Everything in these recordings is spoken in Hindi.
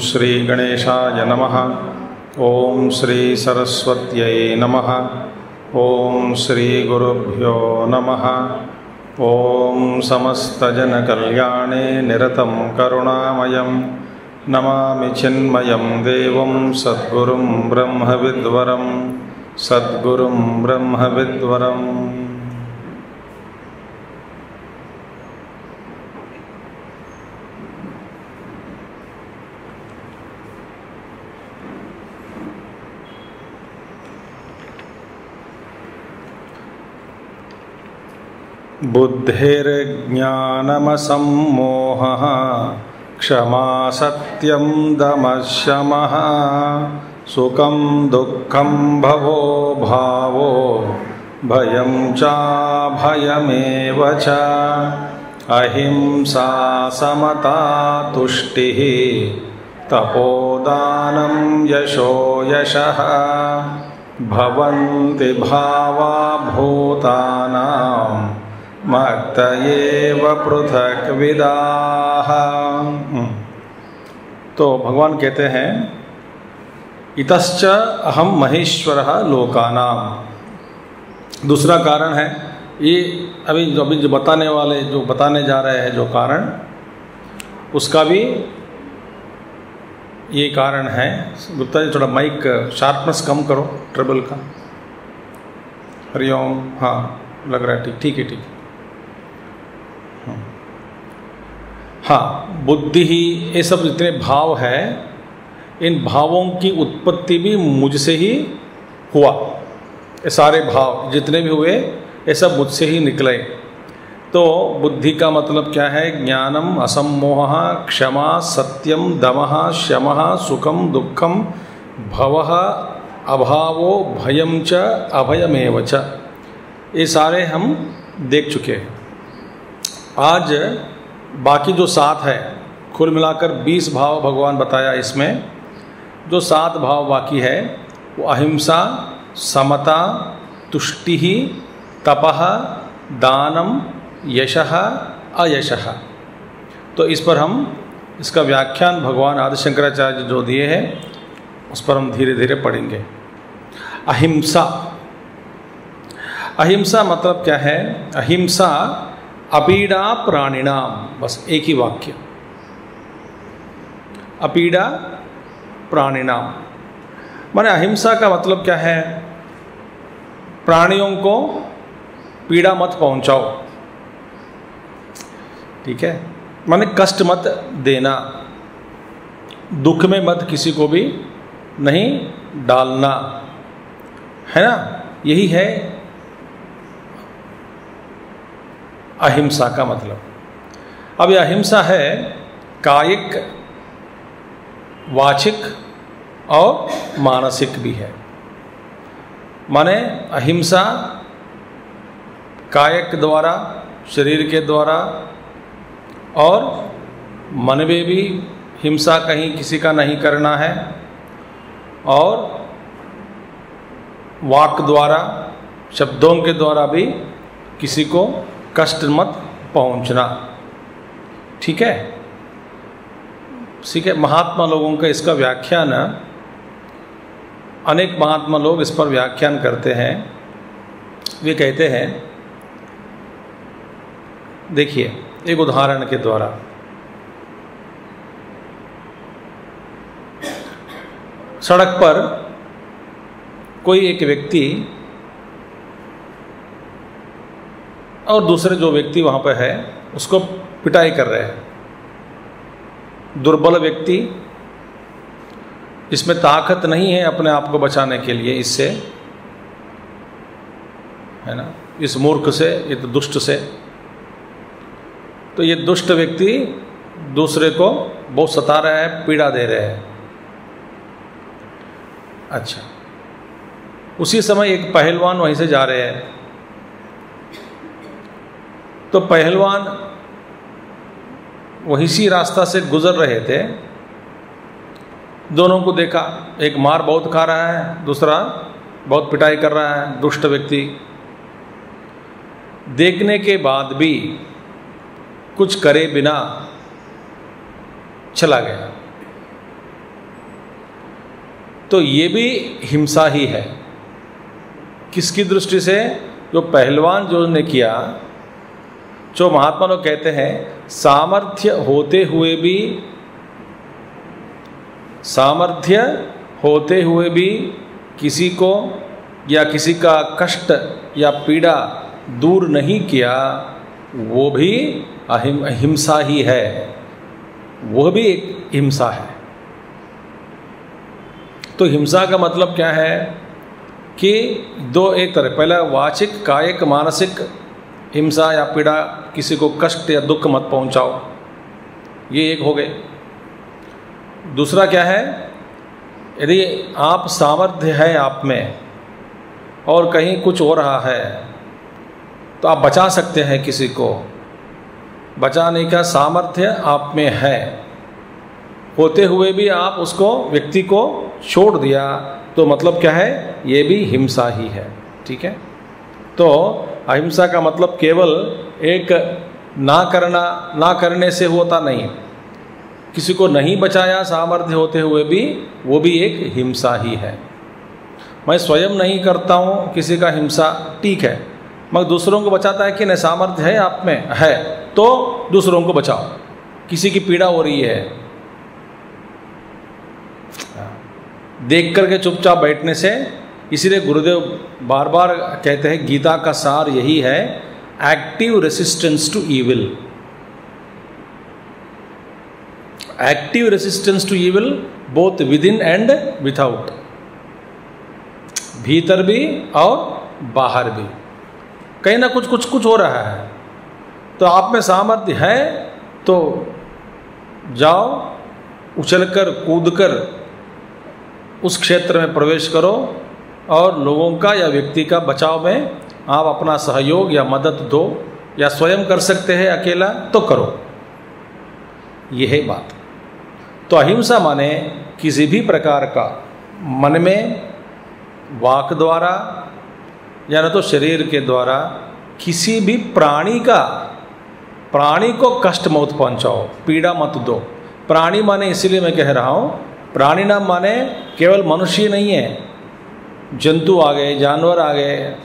श्री गणेशाय नमः। ओम श्री सरस्वत्यै नमः। ओम श्री गुरुभ्यो नमः। ओम समस्तजनकल्याणे निरतं करुणामयं नमामि चिन्मयं देवं सद्गुरुं ब्रह्मविद्वरं सद्गुरुं ब्रह्मविद्वरम्। बुद्धिर्ज्ञानमसम्मोहः क्षमा सत्यं दमः शमः सुखं दुःखं भवो भावो भयं चाभयमेव च अहिंसा समता तुष्टिः तपोदानं यशो यशः भवन्ति भावा भूतानां मत्त एव पृथक् विदाः। तो भगवान कहते हैं इतश्च अहम महेश्वरः लोकानां। दूसरा कारण है ये अभी जो बताने वाले जो बताने जा रहे हैं जो कारण, उसका भी ये कारण है। गुप्ता जी थोड़ा माइक शार्पनेस कम करो, ट्रेबल का। हरिओम। हाँ लग रहा है ठीक, ठीक है, ठीक है। हाँ, बुद्धि ही ये सब जितने भाव है, इन भावों की उत्पत्ति भी मुझसे ही हुआ। ये सारे भाव जितने भी हुए ये सब मुझसे ही निकले। तो बुद्धि का मतलब क्या है? ज्ञानम असम्मोह क्षमा सत्यम दमः शमः सुखम दुःखम भवः अभावो भयम च अभयमेव च। ये सारे हम देख चुके हैं। आज बाकी जो 7 है, कुल मिलाकर 20 भाव भगवान बताया। इसमें जो 7 भाव बाकी है वो अहिंसा, समता, तुष्टि, तपः, दानम, यशः, अयशः। तो इस पर हम इसका व्याख्यान भगवान आदि शंकराचार्य जो दिए हैं उस पर हम धीरे धीरे पढ़ेंगे। अहिंसा, अहिंसा मतलब क्या है? अहिंसा अपीड़ा प्राणिनाम। बस एक ही वाक्य, अपीड़ा प्राणिनाम। माने अहिंसा का मतलब क्या है? प्राणियों को पीड़ा मत पहुंचाओ, ठीक है? माने कष्ट मत देना, दुख में मत किसी को भी नहीं डालना, है ना? यही है अहिंसा का मतलब। अब यह अहिंसा है कायिक, वाचिक और मानसिक भी है। माने अहिंसा कायिक द्वारा, शरीर के द्वारा, और मन में भी हिंसा कहीं किसी का नहीं करना है, और वाक द्वारा, शब्दों के द्वारा भी किसी को कष्ट मत पहुंचना, ठीक है? ठीक है। महात्मा लोगों का इसका व्याख्यान, अनेक महात्मा लोग इस पर व्याख्यान करते हैं। वे कहते हैं, देखिए एक उदाहरण के द्वारा, सड़क पर कोई एक व्यक्ति और दूसरे जो व्यक्ति वहाँ पर है उसको पिटाई कर रहे हैं। दुर्बल व्यक्ति, इसमें ताकत नहीं है अपने आप को बचाने के लिए इससे, है ना, इस मूर्ख से, ये तो दुष्ट से। तो ये दुष्ट व्यक्ति दूसरे को बहुत सता रहा है, पीड़ा दे रहे हैं। अच्छा, उसी समय एक पहलवान वहीं से जा रहे हैं, तो पहलवान वहीं सी रास्ता से गुजर रहे थे। दोनों को देखा, एक मार बहुत खा रहा है, दूसरा बहुत पिटाई कर रहा है, दुष्ट व्यक्ति। देखने के बाद भी कुछ करे बिना चला गया। तो ये भी हिंसा ही है। किसकी दृष्टि से? जो पहलवान जो ने किया, जो महात्मा लोग कहते हैं सामर्थ्य होते हुए भी किसी को या किसी का कष्ट या पीड़ा दूर नहीं किया, वो भी अहिंसा ही है, वह भी एक हिंसा है। तो हिंसा का मतलब क्या है कि दो एक तरह, पहला वाचिक, कायिक, मानसिक हिंसा या पीड़ा, किसी को कष्ट या दुख मत पहुंचाओ, ये एक हो गए। दूसरा क्या है? यदि आप सामर्थ्य है आप में और कहीं कुछ हो रहा है तो आप बचा सकते हैं किसी को, बचाने का सामर्थ्य आप में है, होते हुए भी आप उसको व्यक्ति को छोड़ दिया, तो मतलब क्या है? ये भी हिंसा ही है। ठीक है। तो अहिंसा का मतलब केवल एक ना करने से होता नहीं, किसी को नहीं बचाया सामर्थ्य होते हुए भी, वो भी एक हिंसा ही है। मैं स्वयं नहीं करता हूँ किसी का हिंसा, ठीक है, मगर दूसरों को बचाता है कि नहीं, सामर्थ्य है आप में है तो दूसरों को बचाओ। किसी की पीड़ा हो रही है, देख करके चुपचाप बैठने से, इसीलिए गुरुदेव बार बार कहते हैं गीता का सार यही है, active resistance to evil. Active resistance to evil both within and without, भीतर भी और बाहर भी। कहीं ना कुछ हो रहा है, तो आप में सामर्थ्य है तो जाओ, उछलकर कूदकर उस क्षेत्र में प्रवेश करो और लोगों का या व्यक्ति का बचाव में आप अपना सहयोग या मदद दो, या स्वयं कर सकते हैं अकेला तो करो। यह है बात। तो अहिंसा माने किसी भी प्रकार का मन में, वाक द्वारा या न तो शरीर के द्वारा किसी भी प्राणी को कष्ट मत पहुंचाओ, पीड़ा मत दो। प्राणी माने इसलिए मैं कह रहा हूं, प्राणी नाम माने केवल मनुष्य नहीं है, जंतु आ गए, जानवर आ गए,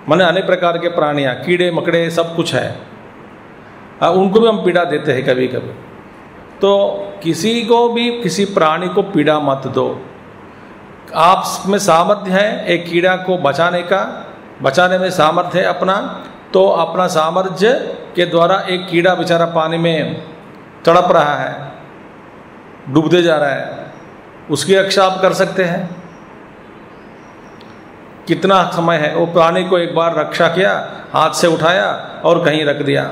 माने अनेक प्रकार के प्राणियां, कीड़े मकड़े सब कुछ है, उनको भी हम पीड़ा देते हैं कभी कभी। तो किसी को भी, किसी प्राणी को पीड़ा मत दो। आप में सामर्थ्य है एक कीड़ा को बचाने का, बचाने में सामर्थ्य है अपना, तो अपना सामर्थ्य के द्वारा एक कीड़ा बेचारा पानी में तड़प रहा है, डूबते जा रहा है, उसकी रक्षा आप कर सकते हैं। कितना समय है, वो प्राणी को एक बार रक्षा किया, हाथ से उठाया और कहीं रख दिया।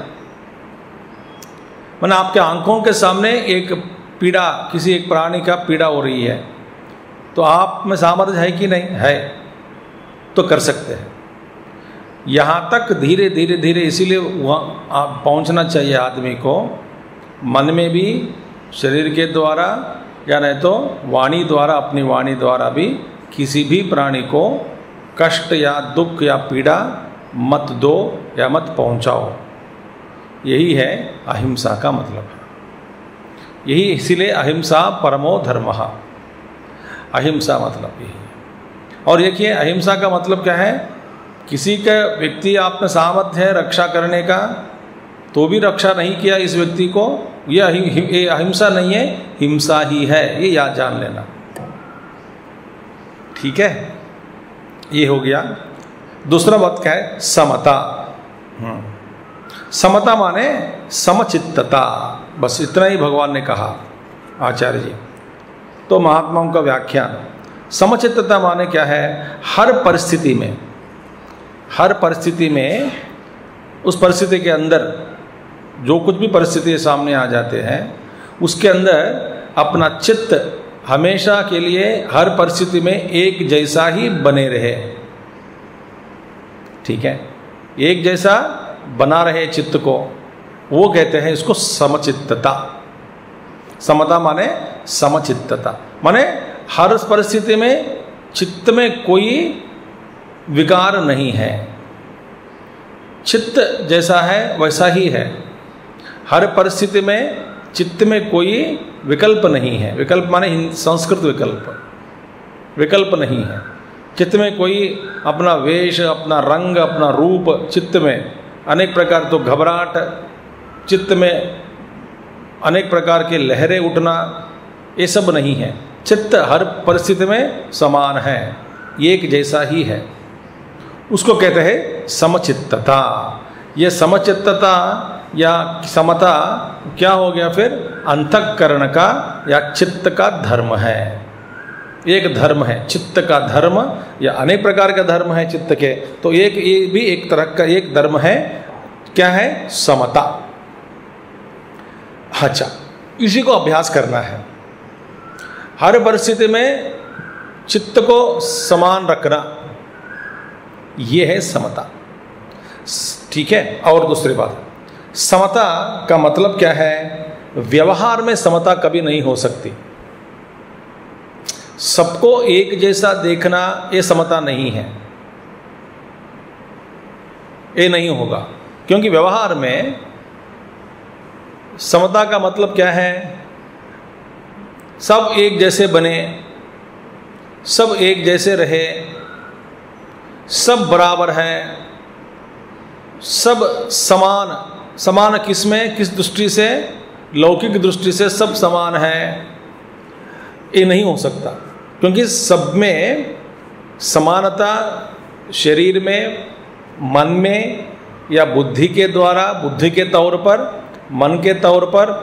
मैंने आपके आंखों के सामने एक पीड़ा, किसी एक प्राणी का पीड़ा हो रही है, तो आप में सामर्थ्य है कि नहीं है, तो कर सकते हैं। यहाँ तक धीरे धीरे इसीलिए वहाँ आप पहुँचना चाहिए आदमी को, मन में भी, शरीर के द्वारा या नहीं तो वाणी द्वारा, अपनी वाणी द्वारा भी किसी भी प्राणी को कष्ट या दुख या पीड़ा मत दो या मत पहुँचाओ। यही है अहिंसा का मतलब। यही इसीलिए अहिंसा परमो धर्मः, अहिंसा मतलब यही है। और देखिए अहिंसा का मतलब क्या है? किसी का व्यक्ति आप में सामर्थ्य है रक्षा करने का, तो भी रक्षा नहीं किया इस व्यक्ति को, ये अहिंसा नहीं है, हिंसा ही है, ये याद जान लेना। ठीक है, ये हो गया। दूसरा बात क्या है? समता। समता माने समचित्तता, बस इतना ही भगवान ने कहा, आचार्य जी। तो महात्माओं का व्याख्यान, समचित्तता माने क्या है? हर परिस्थिति में उस परिस्थिति के अंदर जो कुछ भी परिस्थिति सामने आ जाते हैं, उसके अंदर अपना चित्त हमेशा के लिए हर परिस्थिति में एक जैसा ही बने रहे। ठीक है, एक जैसा बना रहे चित्त को, वो कहते हैं इसको समचित्तता। समता माने समचित्तता, माने हर परिस्थिति में चित्त में कोई विकार नहीं है, चित्त जैसा है वैसा ही है। हर परिस्थिति में चित्त में कोई विकल्प नहीं है। विकल्प माने संस्कृत विकल्प, विकल्प नहीं है। चित्त में कोई अपना वेश, अपना रंग, अपना रूप, चित्त में अनेक प्रकार, तो घबराहट, चित्त में अनेक प्रकार के लहरें उठना, ये सब नहीं है। चित्त हर परिस्थिति में समान है, एक जैसा ही है। उसको कहते हैं समचित्तता। यह समचित्तता या समता क्या हो गया फिर? अंतःकरण का या चित्त का धर्म है। एक धर्म है चित्त का धर्म, या अनेक प्रकार का धर्म है चित्त के, तो एक ये भी एक तरह का एक धर्म है। क्या है? समता। अच्छा, इसी को अभ्यास करना है। हर परिस्थिति में चित्त को समान रखना, यह है समता। ठीक है। और दूसरी बात, समता का मतलब क्या है? व्यवहार में समता कभी नहीं हो सकती। सबको एक जैसा देखना ये समता नहीं है, ये नहीं होगा। क्योंकि व्यवहार में समता का मतलब क्या है? सब एक जैसे बने, सब एक जैसे रहे, सब बराबर है, सब समान। समान किसमें, किस दृष्टि से? लौकिक दृष्टि से सब समान है, ये नहीं हो सकता। क्योंकि सब में समानता शरीर में, मन में या बुद्धि के द्वारा, बुद्धि के तौर पर, मन के तौर पर,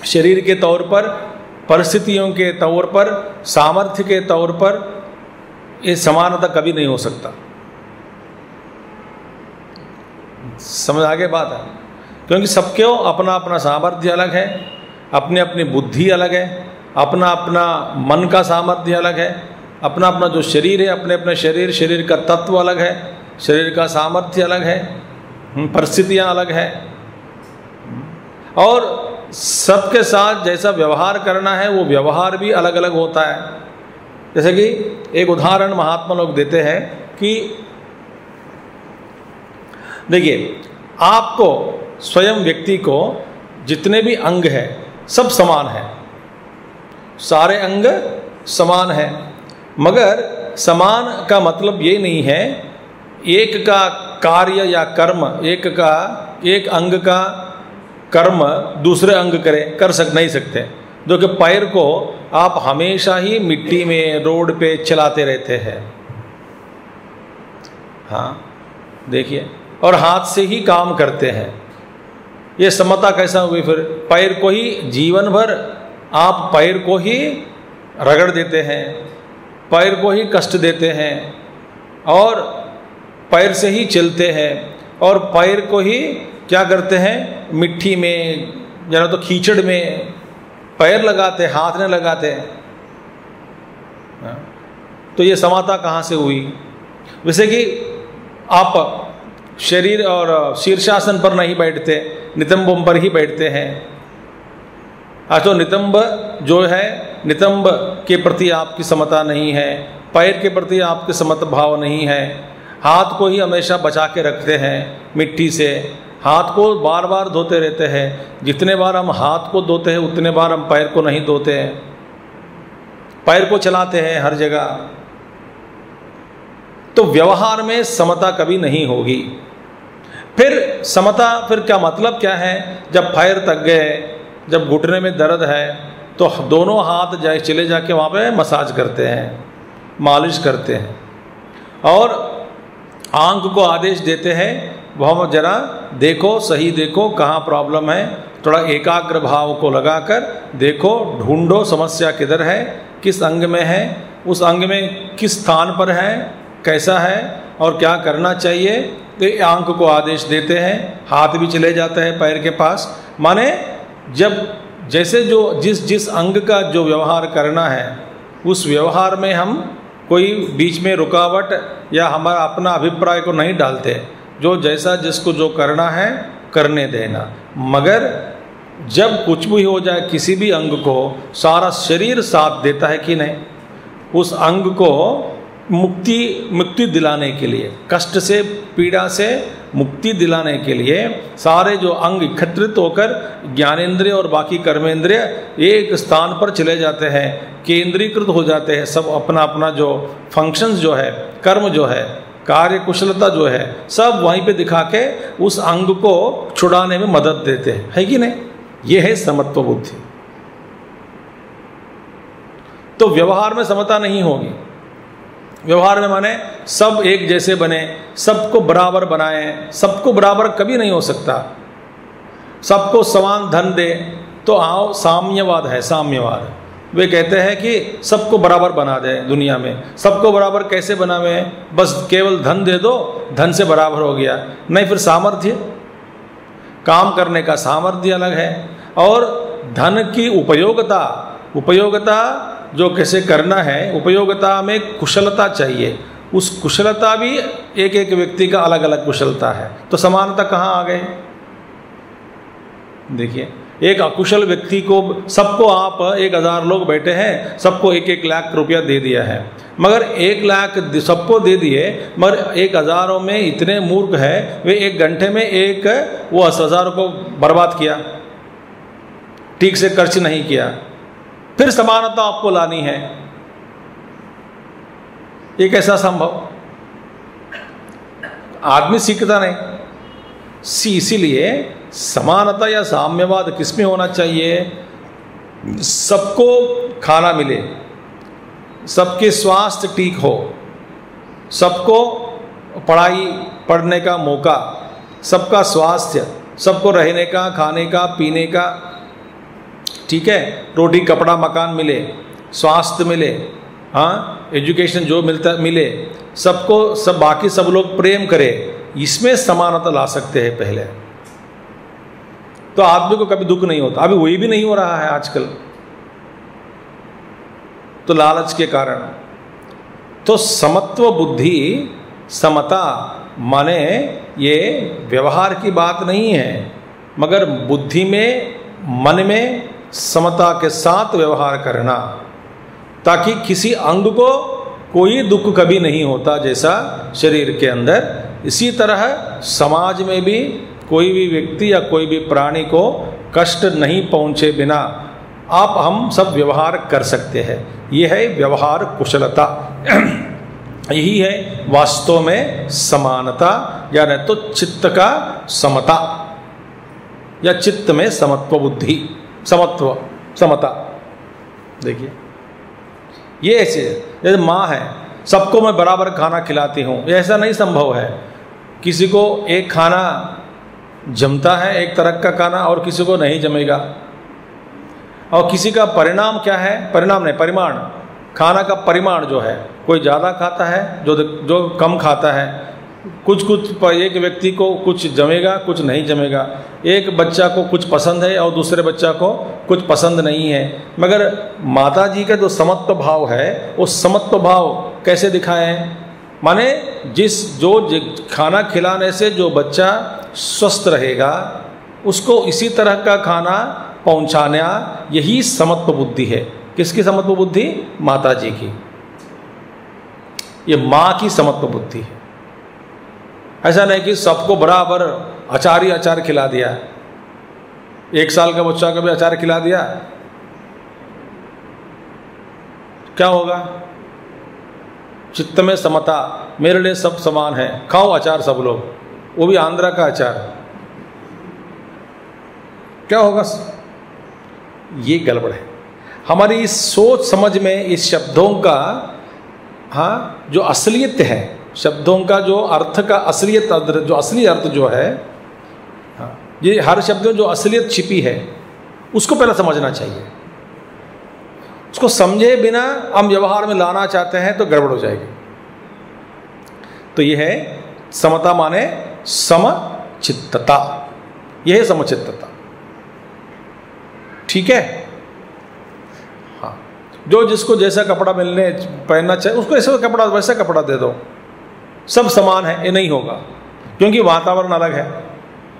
शरीर के तौर पर, परिस्थितियों के तौर पर, सामर्थ्य के तौर पर, ये समानता कभी नहीं हो सकता। समझ आगे बात है? क्योंकि सबके अपना अपना सामर्थ्य अलग है, अपनी अपनी बुद्धि अलग है, अपना अपना मन का सामर्थ्य अलग है, अपना अपना जो शरीर है, अपने अपने शरीर का तत्व अलग है, शरीर का सामर्थ्य अलग है, परिस्थितियाँ अलग है। और सबके साथ जैसा व्यवहार करना है वो व्यवहार भी अलग अलग होता है। जैसे कि एक उदाहरण महात्मा लोग देते हैं कि देखिए, आपको स्वयं व्यक्ति को जितने भी अंग हैं सब समान है, सारे अंग समान है, मगर समान का मतलब ये नहीं है एक का कार्य या कर्म, एक अंग का कर्म दूसरे अंग कर नहीं सकते। जो कि पैर को आप हमेशा ही मिट्टी में, रोड पे चलाते रहते हैं, हाँ देखिए, और हाथ से ही काम करते हैं। ये समता कैसा हुई फिर? पैर को ही जीवन भर आप पैर को ही रगड़ देते हैं, पैर को ही कष्ट देते हैं, और पैर से ही चलते हैं, और पैर को ही क्या करते हैं? मिट्टी में, या तो कीचड़ में पैर लगाते, हाथ नहीं लगाते। तो ये समता कहाँ से हुई? वैसे कि आप शरीर और शीर्षासन पर नहीं बैठते, नितंबों पर ही बैठते हैं। तो नितंब जो है, नितंब के प्रति आपकी समता नहीं है, पैर के प्रति आपके समता भाव नहीं है। हाथ को ही हमेशा बचा के रखते हैं मिट्टी से, हाथ को बार बार धोते रहते हैं। जितने बार हम हाथ को धोते हैं उतने बार हम पैर को नहीं धोते हैं, पैर को चलाते हैं हर जगह। तो व्यवहार में समता कभी नहीं होगी। फिर समता फिर क्या मतलब क्या है? जब पैर थक गए, जब घुटने में दर्द है, तो दोनों हाथ चले जाके वहाँ पे मसाज करते हैं, मालिश करते हैं, और आंख को आदेश देते हैं वह जरा देखो, सही देखो कहाँ प्रॉब्लम है, थोड़ा एकाग्र भाव को लगाकर देखो, ढूंढो समस्या किधर है, किस अंग में है, उस अंग में किस स्थान पर है, कैसा है और क्या करना चाहिए। तो आंख को आदेश देते हैं, हाथ भी चले जाते हैं पैर के पास। माने जब जैसे जो जिस जिस अंग का जो व्यवहार करना है उस व्यवहार में हम कोई बीच में रुकावट या हमारा अपना अभिप्राय को नहीं डालते, जो जैसा जिसको जो करना है करने देना। मगर जब कुछ भी हो जाए किसी भी अंग को, सारा शरीर साथ देता है कि नहीं, उस अंग को मुक्ति दिलाने के लिए, कष्ट से पीड़ा से मुक्ति दिलाने के लिए सारे जो अंग एकत्रित होकर ज्ञानेंद्रिय और बाकी कर्मेंद्रिय एक स्थान पर चले जाते हैं, केंद्रीकृत हो जाते हैं। सब अपना अपना जो फंक्शंस जो है, कर्म जो है, कार्य कुशलता जो है, सब वहीं पे दिखा के उस अंग को छुड़ाने में मदद देते हैं, है कि नहीं? ये है समत्व बुद्धि। तो व्यवहार में समता नहीं होगी। व्यवहार में माने सब एक जैसे बने, सबको बराबर बनाएं, सबको बराबर कभी नहीं हो सकता। सबको समान धन दे तो आओ साम्यवाद है, साम्यवाद। वे कहते हैं कि सबको बराबर बना दे दुनिया में। सबको बराबर कैसे बनावे? बस केवल धन दे दो, धन से बराबर हो गया। नहीं, फिर सामर्थ्य, काम करने का सामर्थ्य अलग है, और धन की उपयोगिता जो कैसे करना है, उपयोगिता में कुशलता चाहिए। उस कुशलता भी एक एक व्यक्ति का अलग अलग कुशलता है। तो समानता कहाँ आ गई? देखिए, एक अकुशल व्यक्ति को, सबको आप 1000 लोग बैठे हैं, सबको 1-1 लाख रुपया दे दिया है, मगर 1 लाख सबको दे दिए, मगर 1000 में इतने मूर्ख है वे 1 घंटे में वो 10,000 को बर्बाद किया, ठीक से खर्च नहीं किया। फिर समानता आपको लानी है, ये कैसा संभव? आदमी सीखता नहीं। इसीलिए समानता या साम्यवाद किसमें होना चाहिए? सबको खाना मिले, सबके स्वास्थ्य ठीक हो, सबको पढ़ने का मौका, सबका स्वास्थ्य, सबको रहने का, खाने का, पीने का, ठीक है, रोटी कपड़ा मकान मिले, स्वास्थ्य मिले, हाँ, एजुकेशन जो मिले, सबको सब बाकी सब लोग प्रेम करें, इसमें समानता ला सकते हैं पहले। तो आदमी को कभी दुख नहीं होता। अभी वही भी नहीं हो रहा है आजकल, तो लालच के कारण। तो समत्व बुद्धि, समता माने ये व्यवहार की बात नहीं है, मगर बुद्धि में, मन में समता के साथ व्यवहार करना, ताकि किसी अंग को कोई दुख कभी नहीं होता जैसा शरीर के अंदर। इसी तरह समाज में भी कोई भी व्यक्ति या कोई भी प्राणी को कष्ट नहीं पहुंचे बिना हम सब व्यवहार कर सकते हैं। यह है व्यवहार कुशलता। यही है वास्तव में समानता, या नहीं तो चित्त का समता, या चित्त में समत्व बुद्धि, समता। देखिए, ये ऐसे जैसे माँ है, सबको मैं बराबर खाना खिलाती हूँ, ऐसा नहीं संभव है। किसी को एक खाना जमता है, एक तरह का खाना, और किसी को नहीं जमेगा। और किसी का परिणाम क्या है? परिणाम नहीं, परिमाण, खाना का परिमाण जो है, कोई ज़्यादा खाता है, जो कम खाता है। कुछ एक व्यक्ति को कुछ जमेगा, कुछ नहीं जमेगा। एक बच्चा को कुछ पसंद है और दूसरे बच्चा को कुछ पसंद नहीं है। मगर माता जी का जो समत्व भाव है, वो समत्व भाव कैसे दिखाए? माने जो खाना खिलाने से जो बच्चा स्वस्थ रहेगा, उसको इसी तरह का खाना पहुंचाना, यही समत्व बुद्धि है। किसकी समत्व बुद्धि? माता जी की। ये माँ की समत्व बुद्धि है। ऐसा नहीं कि सबको बराबर अचार खिला दिया, 1 साल का बच्चा का भी अचार खिला दिया, क्या होगा? चित्त में समता, मेरे लिए सब समान है, खाओ अचार सब लोग, वो भी आंध्रा का अचार, क्या होगा? ये गड़बड़ है। हमारी इस सोच समझ में इस शब्दों का, हाँ, जो असलियत है, शब्दों का जो अर्थ का असलियत, जो असली अर्थ जो है, हाँ, ये हर शब्द में जो असलियत छिपी है, उसको पहले समझना चाहिए। उसको समझे बिना हम व्यवहार में लाना चाहते हैं तो गड़बड़ हो जाएगी। तो यह है समता, माने समचित्तता। यह है समचित्तता। ठीक है। हाँ, जो जिसको जैसा कपड़ा मिलने पहनना चाहिए उसको ऐसा कपड़ा वैसा कपड़ा दे दो, सब समान है, ये नहीं होगा, क्योंकि वातावरण अलग है।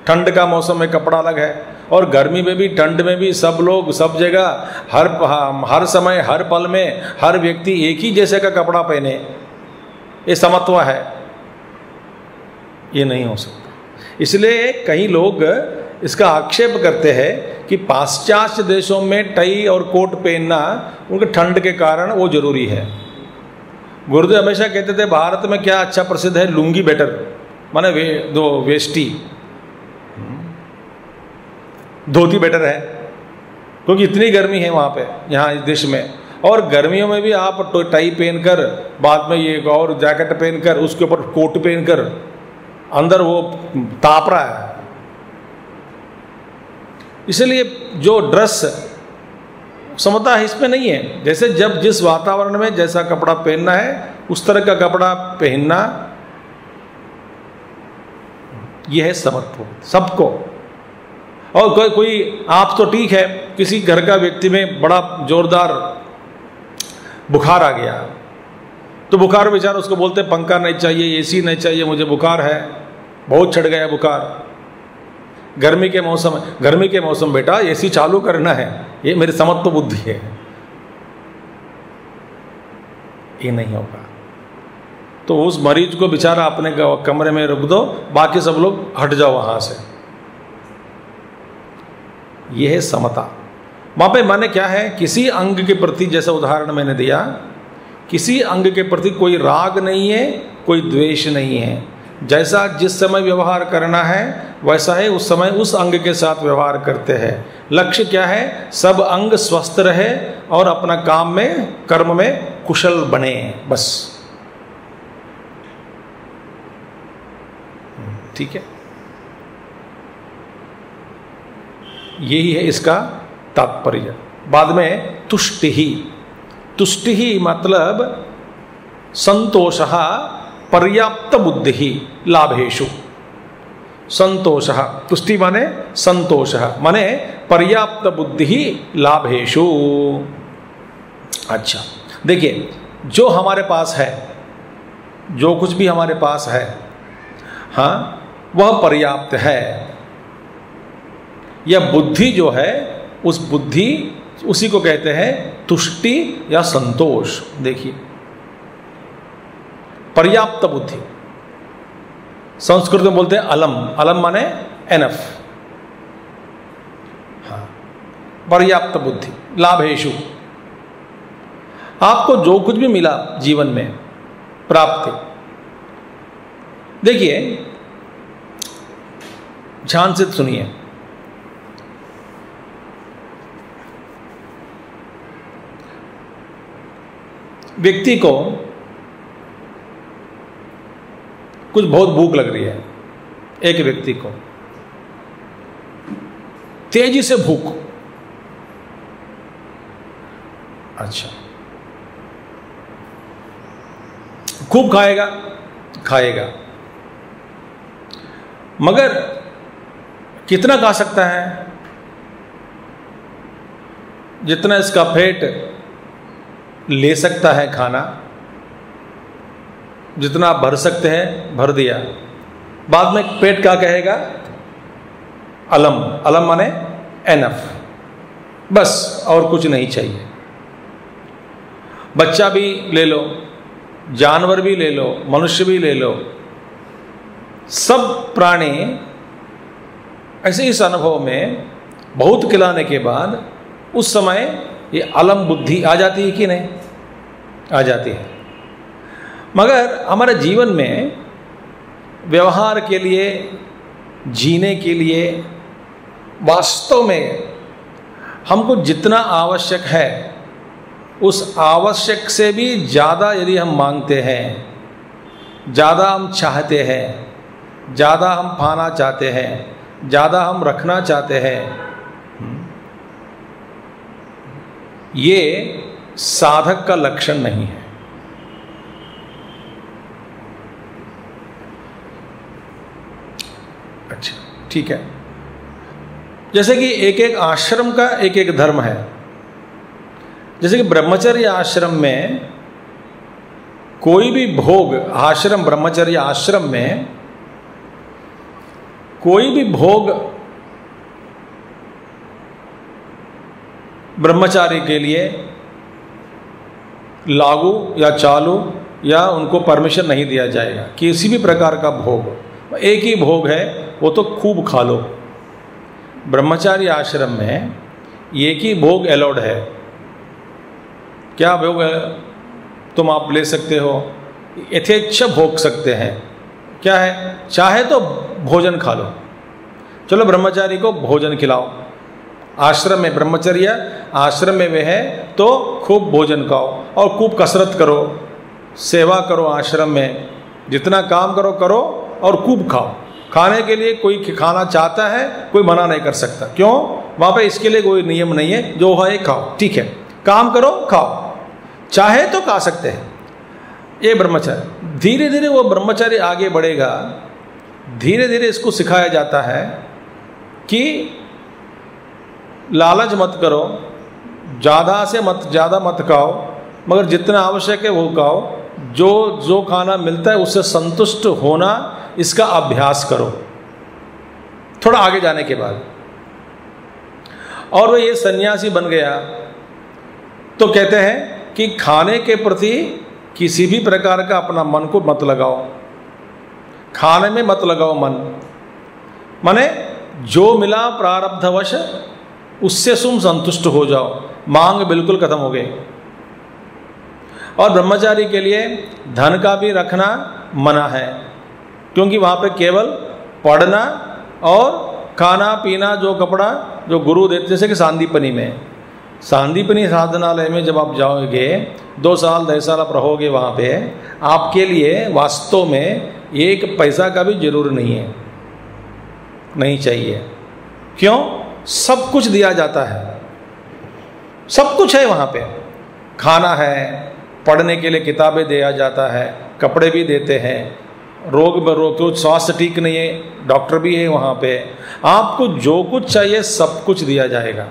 ठंड का मौसम में कपड़ा अलग है, और गर्मी में भी ठंड में भी सब लोग सब जगह हर समय हर पल में हर व्यक्ति एक ही जैसे का कपड़ा पहने, ये समत्व है, ये नहीं हो सकता। इसलिए कई लोग इसका आक्षेप करते हैं कि पाश्चात्य देशों में टाई और कोट पहनना उनके ठंड के कारण वो जरूरी है। गुरुदेव हमेशा कहते थे भारत में क्या अच्छा प्रसिद्ध है, लुंगी बेटर, माने वेष्टी, धोती बेटर है, क्योंकि इतनी गर्मी है वहाँ पे, यहाँ इस देश में। और गर्मियों में भी आप टाई पहनकर, बाद में ये और जैकेट पहनकर, उसके ऊपर कोट पहनकर अंदर वो ताप रहा है। इसलिए जो ड्रेस समता है इसमें नहीं है, जैसे जब जिस वातावरण में जैसा कपड़ा पहनना है उस तरह का कपड़ा पहनना, यह है समत्व सबको। और कोई आप तो ठीक है, किसी घर का व्यक्ति में बड़ा जोरदार बुखार आ गया, तो बुखार बेचारा उसको बोलते पंखा नहीं चाहिए, एसी नहीं चाहिए, मुझे बुखार है, बहुत चढ़ गया बुखार। गर्मी के मौसम बेटा एसी चालू करना है, ये मेरी समत्व बुद्धि है, ये नहीं होगा। तो उस मरीज को बेचारा अपने कमरे में रख दो, बाकी सब लोग हट जाओ वहां से, यह है समता। वहां पे माने क्या है, किसी अंग के प्रति, जैसा उदाहरण मैंने दिया, किसी अंग के प्रति कोई राग नहीं है, कोई द्वेष नहीं है। जैसा जिस समय व्यवहार करना है वैसा ही उस समय उस अंग के साथ व्यवहार करते हैं। लक्ष्य क्या है, सब अंग स्वस्थ रहे और अपना काम में, कर्म में कुशल बने, बस। ठीक है, यही है इसका तात्पर्य। बाद में तुष्टि ही मतलब संतोषः पर्याप्त बुद्धि लाभेषु। संतोषः, तुष्टि माने संतोषः माने पर्याप्त बुद्धि लाभेषु। अच्छा देखिए, जो हमारे पास है, जो कुछ भी हमारे पास है, हाँ, वह पर्याप्त है। यह बुद्धि जो है, उस बुद्धि, उसी को कहते हैं तुष्टि या संतोष। देखिए, पर्याप्त बुद्धि, संस्कृत में बोलते हैं अलम, अलम माने एनफ। हाँ, पर्याप्त बुद्धि लाभेषु, आपको जो कुछ भी मिला जीवन में प्राप्ति। देखिए, ध्यान से सुनिए, व्यक्ति को कुछ बहुत भूख लग रही है, एक व्यक्ति को तेजी से भूख, अच्छा, खूब खाएगा, मगर कितना खा सकता है, जितना इसका पेट ले सकता है खाना, जितना आप भर सकते हैं भर दिया। बाद में पेट क्या कहेगा, अलम, अलम माने एनफ, बस और कुछ नहीं चाहिए। बच्चा भी ले लो, जानवर भी ले लो, मनुष्य भी ले लो, सब प्राणी ऐसे इस अनुभव में बहुत खिलाने के बाद उस समय ये अलम बुद्धि आ जाती है कि नहीं, आ जाती है। मगर हमारे जीवन में व्यवहार के लिए, जीने के लिए वास्तव में हमको जितना आवश्यक है उस आवश्यक से भी ज़्यादा यदि हम मांगते हैं, ज़्यादा हम चाहते हैं, ज़्यादा हम पाना चाहते हैं, ज़्यादा हम रखना चाहते हैं, ये साधक का लक्षण नहीं है। अच्छा ठीक है, जैसे कि एक एक आश्रम का एक एक धर्म है। जैसे कि ब्रह्मचर्य आश्रम में कोई भी भोग, आश्रम ब्रह्मचर्य आश्रम में कोई भी भोग ब्रह्मचारी के लिए लागू या चालू या उनको परमिशन नहीं दिया जाएगा। किसी भी प्रकार का भोग, एक ही भोग है वो तो खूब खा लो। ब्रह्मचारी आश्रम में एक ही भोग अलाउड है। क्या भोग है? तुम आप ले सकते हो, यथेच्छ भोग सकते हैं। क्या है? चाहे तो भोजन खा लो, चलो ब्रह्मचारी को भोजन खिलाओ। आश्रम में ब्रह्मचर्य आश्रम में वे है तो खूब भोजन खाओ और खूब कसरत करो, सेवा करो। आश्रम में जितना काम करो करो और खूब खाओ। खाने के लिए कोई खाना चाहता है, कोई मना नहीं कर सकता। क्यों? वहाँ पे इसके लिए कोई नियम नहीं है, जो है खाओ, ठीक है। काम करो, खाओ, चाहे तो खा सकते हैं। ये ब्रह्मचारी। धीरे धीरे वो ब्रह्मचारी आगे बढ़ेगा। धीरे धीरे इसको सिखाया जाता है कि लालच मत करो, ज़्यादा मत खाओ, मगर जितना आवश्यक है वो खाओ। जो खाना मिलता है उससे संतुष्ट होना, इसका अभ्यास करो थोड़ा आगे जाने के बाद। और वो ये सन्यासी बन गया तो कहते हैं कि खाने के प्रति किसी भी प्रकार का अपना मन को मत लगाओ, खाने में मत लगाओ मन। माने जो मिला प्रारब्धवश उससे तुम संतुष्ट हो जाओ, मांग बिल्कुल खत्म हो गई। और ब्रह्मचारी के लिए धन का भी रखना मना है, क्योंकि वहाँ पे केवल पढ़ना और खाना पीना, जो कपड़ा जो गुरु देते, जैसे कि सांदीपनी साधनालय में जब आप जाओगे 2 साल 10 साल आप रहोगे वहाँ पे, आपके लिए वास्तव में 1 पैसा का भी जरूर नहीं है, नहीं चाहिए। क्यों? सब कुछ दिया जाता है, सब कुछ है वहाँ पे। खाना है, पढ़ने के लिए किताबें दिया जाता है, कपड़े भी देते हैं, रोग तो स्वास्थ्य ठीक नहीं है, डॉक्टर भी है वहाँ पे। आपको जो कुछ चाहिए सब कुछ दिया जाएगा।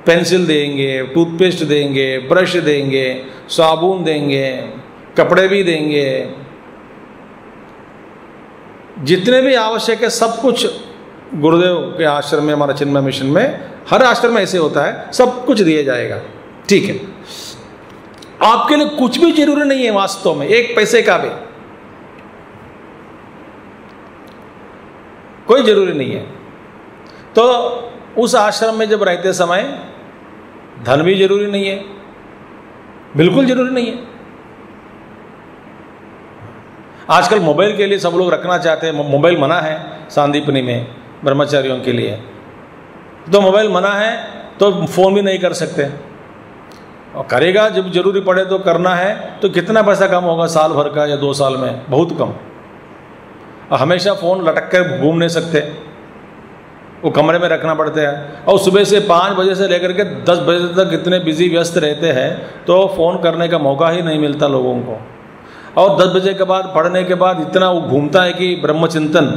पेंसिल देंगे, टूथपेस्ट देंगे, ब्रश देंगे, साबुन देंगे, कपड़े भी देंगे, जितने भी आवश्यक है सब कुछ। गुरुदेव के आश्रम में, हमारा चिन्मय मिशन में, हर आश्रम में ऐसे होता है, सब कुछ दिया जाएगा, ठीक है। आपके लिए कुछ भी जरूरी नहीं है वास्तव में, 1 पैसे का भी कोई जरूरी नहीं है। तो उस आश्रम में जब रहते समय धन भी जरूरी नहीं है, बिल्कुल जरूरी नहीं है। आजकल मोबाइल के लिए सब लोग रखना चाहते हैं, मोबाइल मना है सांदीपनी में ब्रह्मचारियों के लिए। तो मोबाइल मना है तो फ़ोन भी नहीं कर सकते, और करेगा जब जरूरी पड़े तो करना है। तो कितना पैसा कम होगा साल भर का या 2 साल में? बहुत कम। और हमेशा फ़ोन लटक कर घूम नहीं सकते, वो कमरे में रखना पड़ते हैं। और सुबह से 5 बजे से लेकर के 10 बजे तक इतने बिजी व्यस्त रहते हैं तो फ़ोन करने का मौका ही नहीं मिलता लोगों को। और 10 बजे के बाद पढ़ने के बाद इतना वो घूमता है कि ब्रह्मचिंतन,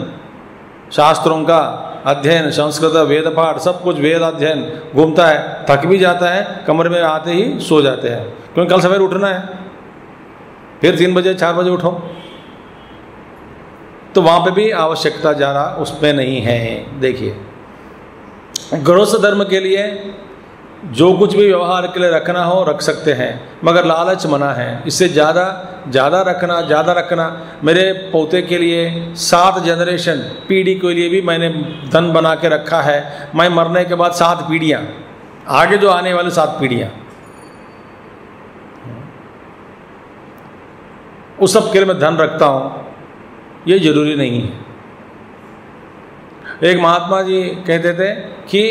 शास्त्रों का अध्ययन, संस्कृत वेद पाठ, सब कुछ वेद अध्ययन घूमता है, थक भी जाता है, कमरे में आते ही सो जाते हैं, क्योंकि कल सवेरे उठना है, फिर 3 बजे 4 बजे उठो। तो वहाँ पे भी आवश्यकता ज़्यादा उसमें नहीं है। देखिए, गृहस्थ धर्म के लिए जो कुछ भी व्यवहार के लिए रखना हो रख सकते हैं, मगर लालच मना है। इससे ज़्यादा रखना। मेरे पोते के लिए 7 जनरेशन पीढ़ी के लिए भी मैंने धन बना के रखा है। मैं मरने के बाद 7 पीढ़ियाँ, आगे जो आने वाले 7 पीढ़ियाँ, उस सब के लिए मैं धन रखता हूँ, ये जरूरी नहीं है। एक महात्मा जी कहते थे कि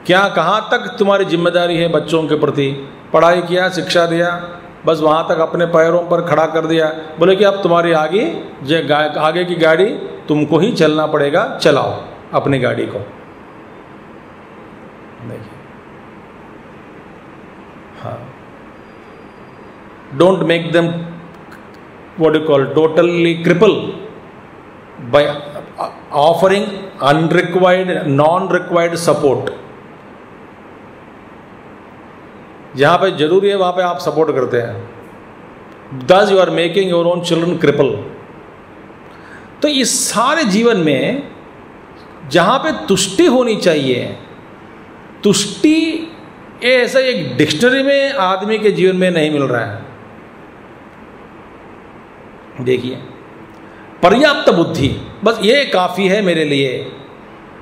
क्या कहाँ तक तुम्हारी जिम्मेदारी है बच्चों के प्रति? पढ़ाई किया, शिक्षा दिया, बस वहाँ तक अपने पैरों पर खड़ा कर दिया। बोले कि अब तुम्हारी आगे की गाड़ी तुमको ही चलना पड़ेगा, चलाओ अपनी गाड़ी को। देखिए, हाँ, don't make them what you call totally cripple by offering unrequired non required support. जहां पे जरूरी है वहां पे आप सपोर्ट करते हैं। Thus you are making your own children cripple. तो इस सारे जीवन में जहां पे तुष्टि होनी चाहिए, तुष्टि ऐसा एक डिक्शनरी में आदमी के जीवन में नहीं मिल रहा है। देखिए, पर्याप्त बुद्धि, बस ये काफी है मेरे लिए।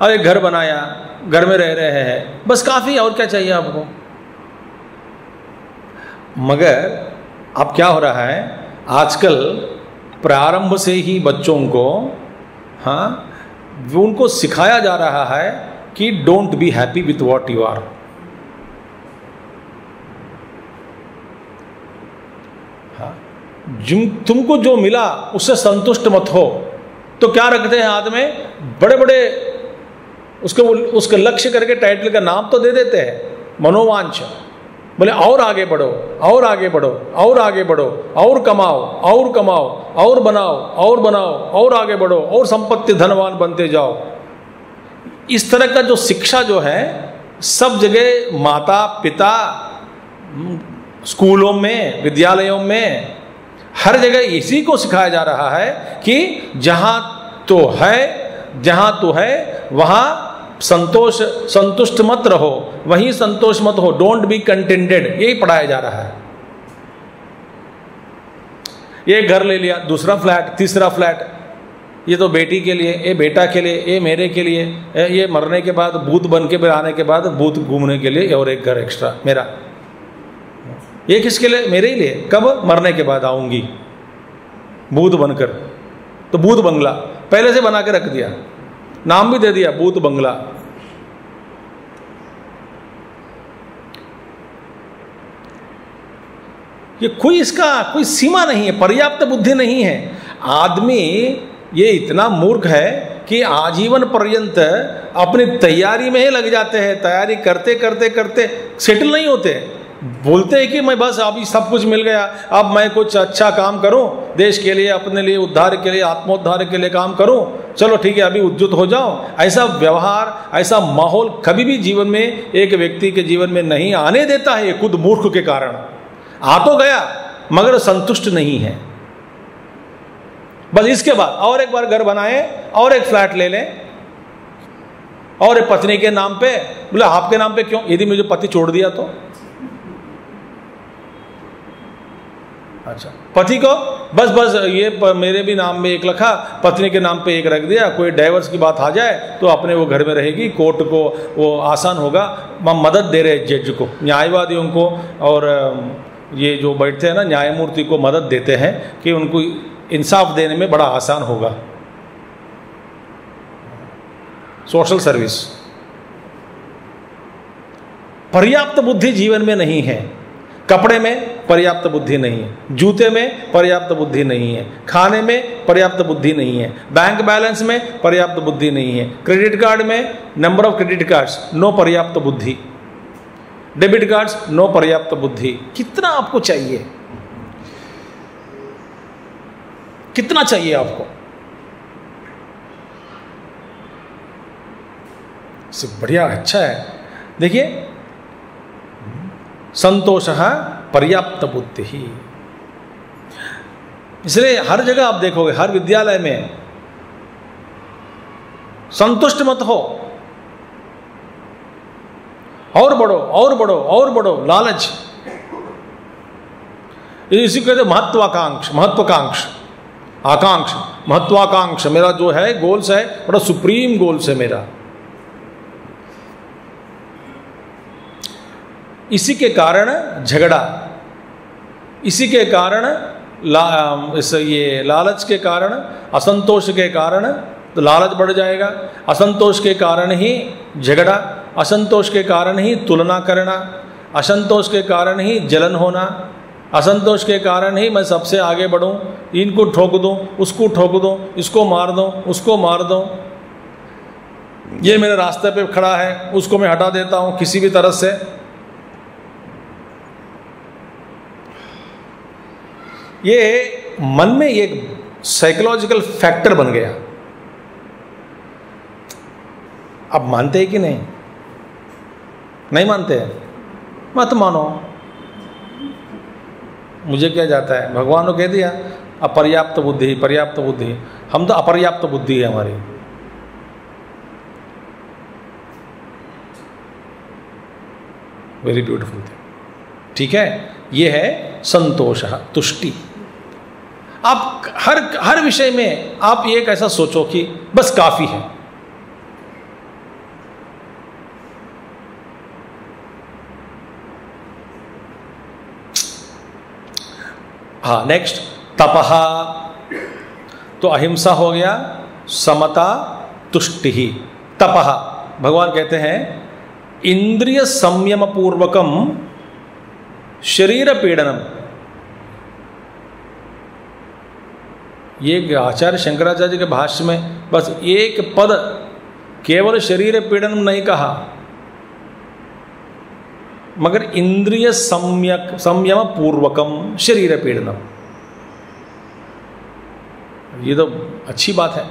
अरे घर बनाया, घर में रह रहे हैं, बस काफी, और क्या चाहिए आपको। मगर अब क्या हो रहा है, आजकल प्रारंभ से ही बच्चों को, हाँ, उनको सिखाया जा रहा है कि don't be happy with what you are. हाँ, तुमको जो मिला उससे संतुष्ट मत हो। तो क्या रखते हैं हाथ में, बड़े बड़े उसके लक्ष्य करके टाइटल का नाम तो दे देते हैं, मनोवांछ। बोले और आगे बढ़ो, और आगे बढ़ो, और आगे बढ़ो, और कमाओ, और कमाओ, और बनाओ, और बनाओ, और आगे बढ़ो, और संपत्ति धनवान बनते जाओ। इस तरह का जो शिक्षा जो है सब जगह, माता पिता, स्कूलों में, विद्यालयों में, हर जगह इसी को सिखाया जा रहा है कि जहां तो है वहां संतुष्ट मत रहो, वहीं संतोष मत हो, डोंट बी कंटेंटेड, यही पढ़ाया जा रहा है। ये घर ले लिया, दूसरा फ्लैट, तीसरा फ्लैट, ये तो बेटी के लिए, ये बेटा के लिए, ये मेरे के लिए, ये मरने के बाद भूत बन के आने के बाद भूत घूमने के लिए और एक घर एक्स्ट्रा मेरा। ये किसके लिए, मेरे ही लिए। कब, मरने के बाद आऊंगी भूत बनकर। तो भूत बंगला पहले से बना के रख दिया, नाम भी दे दिया भूत बंगला। ये इसका कोई सीमा नहीं है, पर्याप्त बुद्धि नहीं है। आदमी ये इतना मूर्ख है कि आजीवन पर्यंत अपनी तैयारी में ही लग जाते हैं, तैयारी करते करते करते सेटल नहीं होते। बोलते हैं कि मैं बस अभी सब कुछ मिल गया, अब मैं कुछ अच्छा काम करूं, देश के लिए, अपने लिए, उद्धार के लिए, आत्मोद्धार के लिए काम करूं, चलो ठीक है अभी उद्युत हो जाओ। ऐसा व्यवहार, ऐसा माहौल कभी भी जीवन में एक व्यक्ति के जीवन में नहीं आने देता है, खुद मूर्ख के कारण। आ तो गया मगर संतुष्ट नहीं है। बस इसके बाद और एक बार घर बनाए, और एक फ्लैट ले लें, और एक पत्नी के नाम पे। बोले आपके नाम पे क्यों, यदि मुझे पति छोड़ दिया तो। अच्छा, पति को बस ये मेरे भी नाम में एक लिखा, पत्नी के नाम पे एक रख दिया, कोई डाइवर्स की बात आ जाए तो अपने वो घर में रहेगी, कोर्ट को वो आसान होगा। मदद दे रहे जज को, न्यायवादियों को, और ये जो बैठते हैं ना न्यायमूर्ति को मदद देते हैं कि उनको इंसाफ देने में बड़ा आसान होगा। Social service. पर्याप्त बुद्धि जीवन में नहीं है। कपड़े में पर्याप्त बुद्धि नहीं है, जूते में पर्याप्त बुद्धि नहीं है, खाने में पर्याप्त बुद्धि नहीं है, बैंक बैलेंस में पर्याप्त बुद्धि नहीं है, क्रेडिट कार्ड में number of credit cards, no पर्याप्त बुद्धि, डेबिट कार्ड्स, नो पर्याप्त बुद्धि। कितना आपको चाहिए, कितना चाहिए आपको? इससे बढ़िया अच्छा है। देखिए, संतोषः पर्याप्त बुद्धि ही। इसलिए हर जगह आप देखोगे, हर विद्यालय में संतुष्ट मत हो, और बढ़ो, और बढ़ो, और बढ़ो, लालच। इसी को कहते महत्वाकांक्ष, आकांक्ष, महत्वाकांक्ष। मेरा जो है गोल्स है, बड़ा सुप्रीम गोल्स है मेरा। इसी के कारण झगड़ा, इसी के कारण ये लालच के कारण, असंतोष के कारण तो लालच बढ़ जाएगा, असंतोष के कारण ही झगड़ा, असंतोष के कारण ही तुलना करना, असंतोष के कारण ही जलन होना, असंतोष के कारण ही मैं सबसे आगे बढ़ूं, इनको ठोक दूं, उसको ठोक दूं, इसको मार दूं, उसको मार दूं, ये मेरे रास्ते पे खड़ा है उसको मैं हटा देता हूं किसी भी तरह से। ये मन में एक साइकोलॉजिकल फैक्टर बन गया। अब मानते हैं कि नहीं? नहीं मानते हैं? मत मानो, मुझे क्या जाता है, भगवान ने कह दिया अपर्याप्त बुद्धि, पर्याप्त बुद्धि। हम तो अपर्याप्त बुद्धि है हमारी। Very beautiful thing. ठीक है, ये है संतोष, तुष्टि। आप हर विषय में आप एक ऐसा सोचो कि बस काफी है। हाँ, नेक्स्ट तपः। तो अहिंसा हो गया, समता, तुष्टि। तपः भगवान कहते हैं इंद्रिय संयम पूर्वकम शरीर पीड़नम। ये आचार्य शंकराचार्य के भाष्य में बस एक पद, केवल शरीर पीड़नम नहीं कहा, मगर इंद्रिय संयम पूर्वकम शरीर पीड़नम। ये तो अच्छी बात है।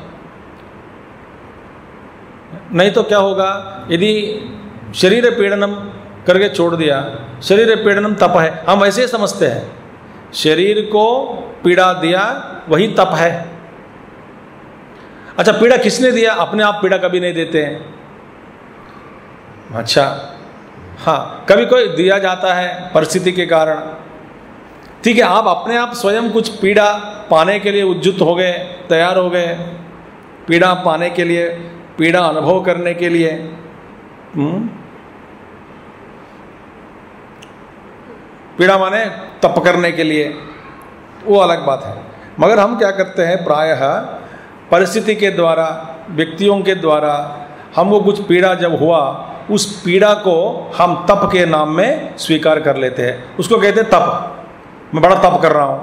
नहीं तो क्या होगा, यदि शरीर पीड़नम करके छोड़ दिया, शरीर पीड़नम तप है, हम ऐसे समझते हैं शरीर को पीड़ा दिया वही तप है। अच्छा, पीड़ा किसने दिया? अपने आप पीड़ा कभी नहीं देते हैं। अच्छा हाँ, कभी कोई दिया जाता है परिस्थिति के कारण, ठीक है। आप अपने आप स्वयं कुछ पीड़ा पाने के लिए उद्युक्त हो गए, तैयार हो गए, पीड़ा पाने के लिए, पीड़ा अनुभव करने के लिए। पीड़ा माने तप करने के लिए, वो अलग बात है। मगर हम क्या करते हैं, प्रायः परिस्थिति के द्वारा, व्यक्तियों के द्वारा हमको कुछ पीड़ा जब हुआ, उस पीड़ा को हम तप के नाम में स्वीकार कर लेते हैं। उसको कहते हैं तप। मैं बड़ा तप कर रहा हूँ।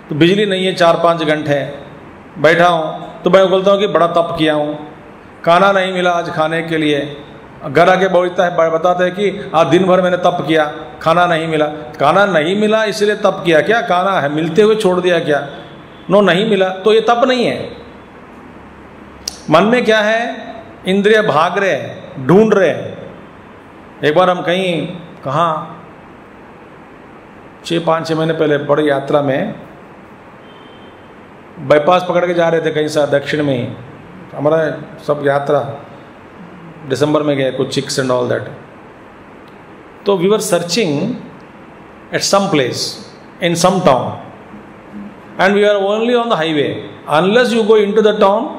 तो बिजली नहीं है 4-5 घंटे, बैठा हूँ, तो मैं बोलता हूँ कि बड़ा तप किया हूँ। खाना नहीं मिला आज खाने के लिए, घर आके बताते हैं कि आज दिन भर मैंने तप किया, खाना नहीं मिला। खाना नहीं मिला इसलिए तप किया क्या? खाना है मिलते हुए छोड़ दिया क्या? नो, नहीं मिला तो ये तप नहीं है। मन में क्या है? इंद्रिय भाग रहे हैं, ढूंढ रहे हैं। एक बार हम कहीं, कहाँ 6-5-6 महीने पहले बड़ी यात्रा में बाईपास पकड़ के जा रहे थे कहीं सा दक्षिण में ही। हमारा सब यात्रा दिसंबर में गए, कुछ चिक्स एंड ऑल दैट। तो we were searching at some place in some town and we are only on the highway. Unless you go into the town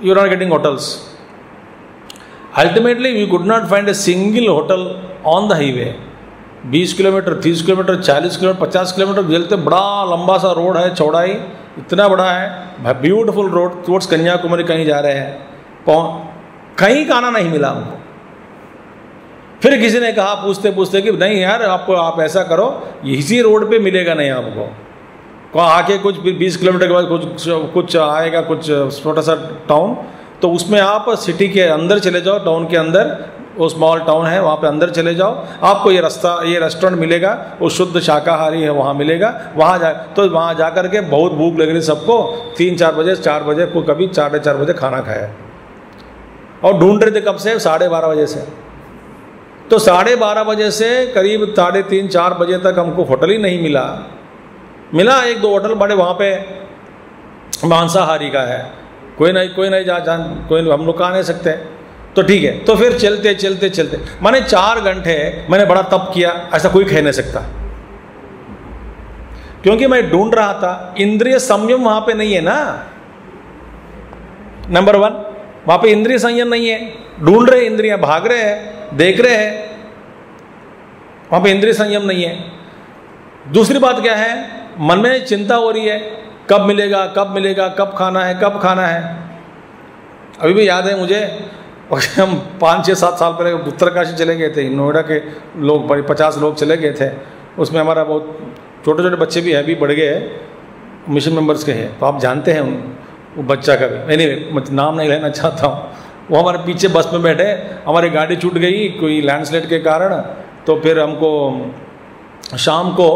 you are not getting hotels. Ultimately we could not find a single hotel on the highway. 20 kilometre, 30 kilometre, 40 kilometre, 50 kilometre चलते, बड़ा लंबा सा रोड है, चौड़ाई इतना बड़ा है, ब्यूटीफुल रोड, टुवर्ड्स कन्याकुमारी कहीं जा रहे हैं, कहीं खाना नहीं मिला हमको। फिर किसी ने कहा पूछते पूछते कि नहीं यार, आपको आप ऐसा करो, इसी रोड पे मिलेगा नहीं आपको, आके कुछ 20 किलोमीटर के बाद कुछ आएगा, कुछ छोटा सा टाउन, तो उसमें आप सिटी के अंदर चले जाओ, टाउन के अंदर वो स्मॉल टाउन है, वहाँ पे अंदर चले जाओ, आपको ये रास्ता, ये रेस्टोरेंट मिलेगा, वो शुद्ध शाकाहारी है, वहाँ मिलेगा। वहाँ जा कर के बहुत भूख लग रही सबको, 3-4 बजे, 4 बजे को, कभी 4:30 बजे खाना खाया, और ढूंढ रहे थे कब से? 12:30 बजे से। तो 12:30 बजे से करीब 3:30-4 बजे तक हमको होटल ही नहीं मिला 1-2 होटल बड़े, वहाँ पे मांसाहारी का है, कोई नहीं कोई हम लोग खा नहीं सकते। तो ठीक है, तो फिर चलते माने 4 घंटे मैंने बड़ा तप किया, ऐसा कोई कह नहीं सकता, क्योंकि मैं ढूंढ रहा था। इंद्रिय संयम वहां पे नहीं है ना, नंबर 1 वहां पे इंद्रिय संयम नहीं है। ढूंढ रहे, इंद्रियां भाग रहे हैं, देख रहे हैं, वहां पे इंद्रिय संयम नहीं है। दूसरी बात क्या है, मन में चिंता हो रही है, कब मिलेगा, कब खाना है। अभी भी याद है मुझे, हम 5-6-7 साल पहले उत्तरकाशी चले गए थे, नोएडा के लोग 50 लोग चले गए थे। उसमें हमारा बहुत छोटे बच्चे भी हैं, अभी बढ़ गए हैं, मिशन मेंबर्स के हैं, तो आप जानते हैं वो बच्चा का भी, एनीवे नाम नहीं लेना चाहता हूँ। वो हमारे पीछे बस में बैठे, हमारी गाड़ी छूट गई कोई लैंडस्लाइड के कारण, तो फिर हमको शाम को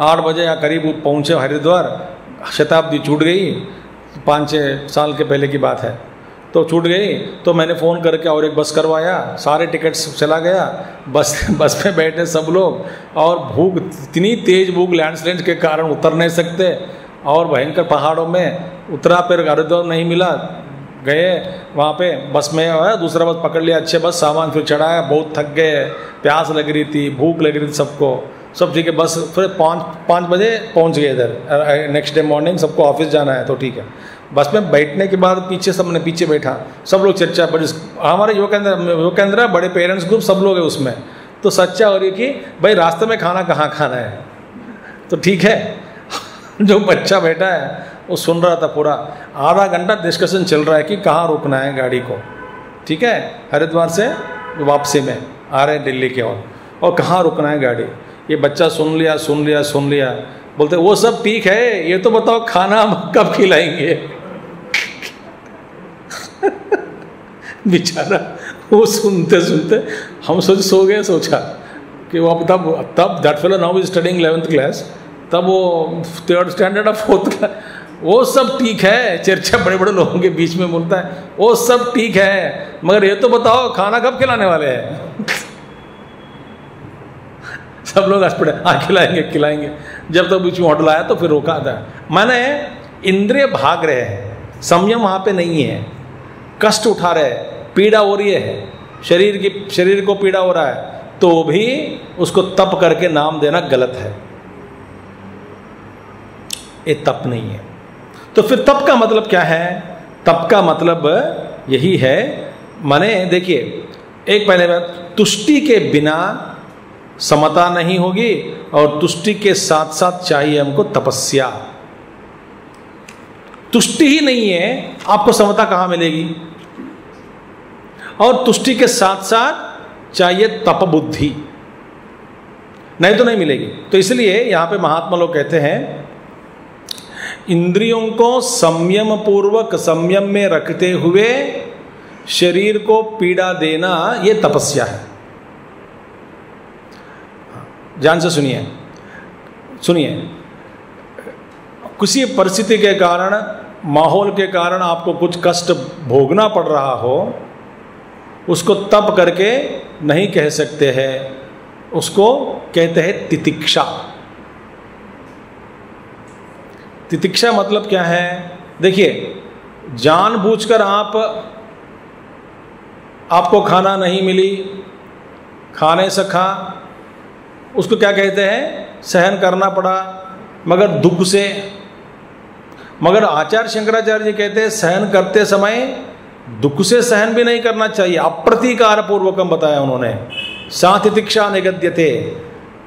8 बजे या करीब पहुँचे हरिद्वार, शताब्दी छूट गई, 5-6 साल के पहले की बात है। तो छूट गई, तो मैंने फ़ोन करके और एक बस करवाया, सारे टिकट्स चला गया, बस में बैठे सब लोग, और भूख, इतनी तेज भूख, लैंडस्लाइड के कारण उतर नहीं सकते, और भयंकर पहाड़ों में उतरा, फिर हरिद्वार नहीं मिला, गए वहाँ पे बस में आया, दूसरा बस पकड़ लिया, अच्छे बस, सामान फिर चढ़ाया, बहुत थक गए, प्यास लग रही थी, भूख लग रही थी सबको, सब ठीक है, बस फिर 5 बजे पहुँच गए इधर, नेक्स्ट डे मॉर्निंग सबको ऑफिस जाना है, तो ठीक है। बस में बैठने के बाद पीछे सबने पीछे बैठा, सब लोग चर्चा पर, हमारे युवकेंद्र बड़े पेरेंट्स ग्रुप सब लोग है उसमें, तो चर्चा हो रही कि भाई रास्ते में खाना कहाँ खाना है, तो ठीक है जो बच्चा बैठा है वो सुन रहा था, पूरा आधा घंटा डिस्कशन चल रहा है कि कहाँ रुकना है गाड़ी को, ठीक है, हरिद्वार से वापसी में आ रहे हैं दिल्ली की ओर, और कहाँ रुकना है गाड़ी। ये बच्चा सुन लिया, बोलते वो सब ठीक है, ये तो बताओ खाना हम कब खिलाएंगे बेचारा वो सुनते हम सो गए, सोचा कि वो तब that fellow now is studying 11th class, तब वो 3rd स्टैंडर्ड और 4th क्लास, वो सब ठीक है, चर्चा बड़े लोगों के बीच में बोलता है, वो सब ठीक है, मगर ये तो बताओ खाना कब खिलाने वाले हैं सब लोग हंस पड़े, हाँ खिलाएंगे। जब तक बीच में होटल आया तो फिर रोका था, माने इंद्रिय भाग रहे हैं, संयम वहाँ पे नहीं है, कष्ट उठा रहे हैं, पीड़ा हो रही है, शरीर को पीड़ा हो रहा है, तो भी उसको तप करके नाम देना गलत है, ये तप नहीं है। तो फिर तप का मतलब क्या है? तप का मतलब यही है, माने देखिए, एक पहले बात, तुष्टि के बिना समता नहीं होगी, और तुष्टि के साथ साथ चाहिए हमको तपस्या। तुष्टि ही नहीं है, आपको समता कहाँ मिलेगी? और तुष्टि के साथ साथ चाहिए तप बुद्धि, नहीं तो नहीं मिलेगी। तो इसलिए यहां पे महात्मा लोग कहते हैं, इंद्रियों को संयम पूर्वक संयम में रखते हुए शरीर को पीड़ा देना, यह तपस्या है। ध्यान से सुनिए, किसी परिस्थिति के कारण, माहौल के कारण आपको कुछ कष्ट भोगना पड़ रहा हो, उसको तप करके नहीं कह सकते हैं, उसको कहते हैं तितिक्षा। तितिक्षा मतलब क्या है? देखिए, जानबूझकर आपको खाना नहीं मिली, खाने से खा, उसको क्या कहते हैं? सहन करना पड़ा, मगर दुख से। मगर आचार्य शंकराचार्य जी कहते हैं, सहन करते समय दुख से सहन भी नहीं करना चाहिए, अप्रतीकार पूर्वकम बताया उन्होंने। सातितिक्षा निगद्यते,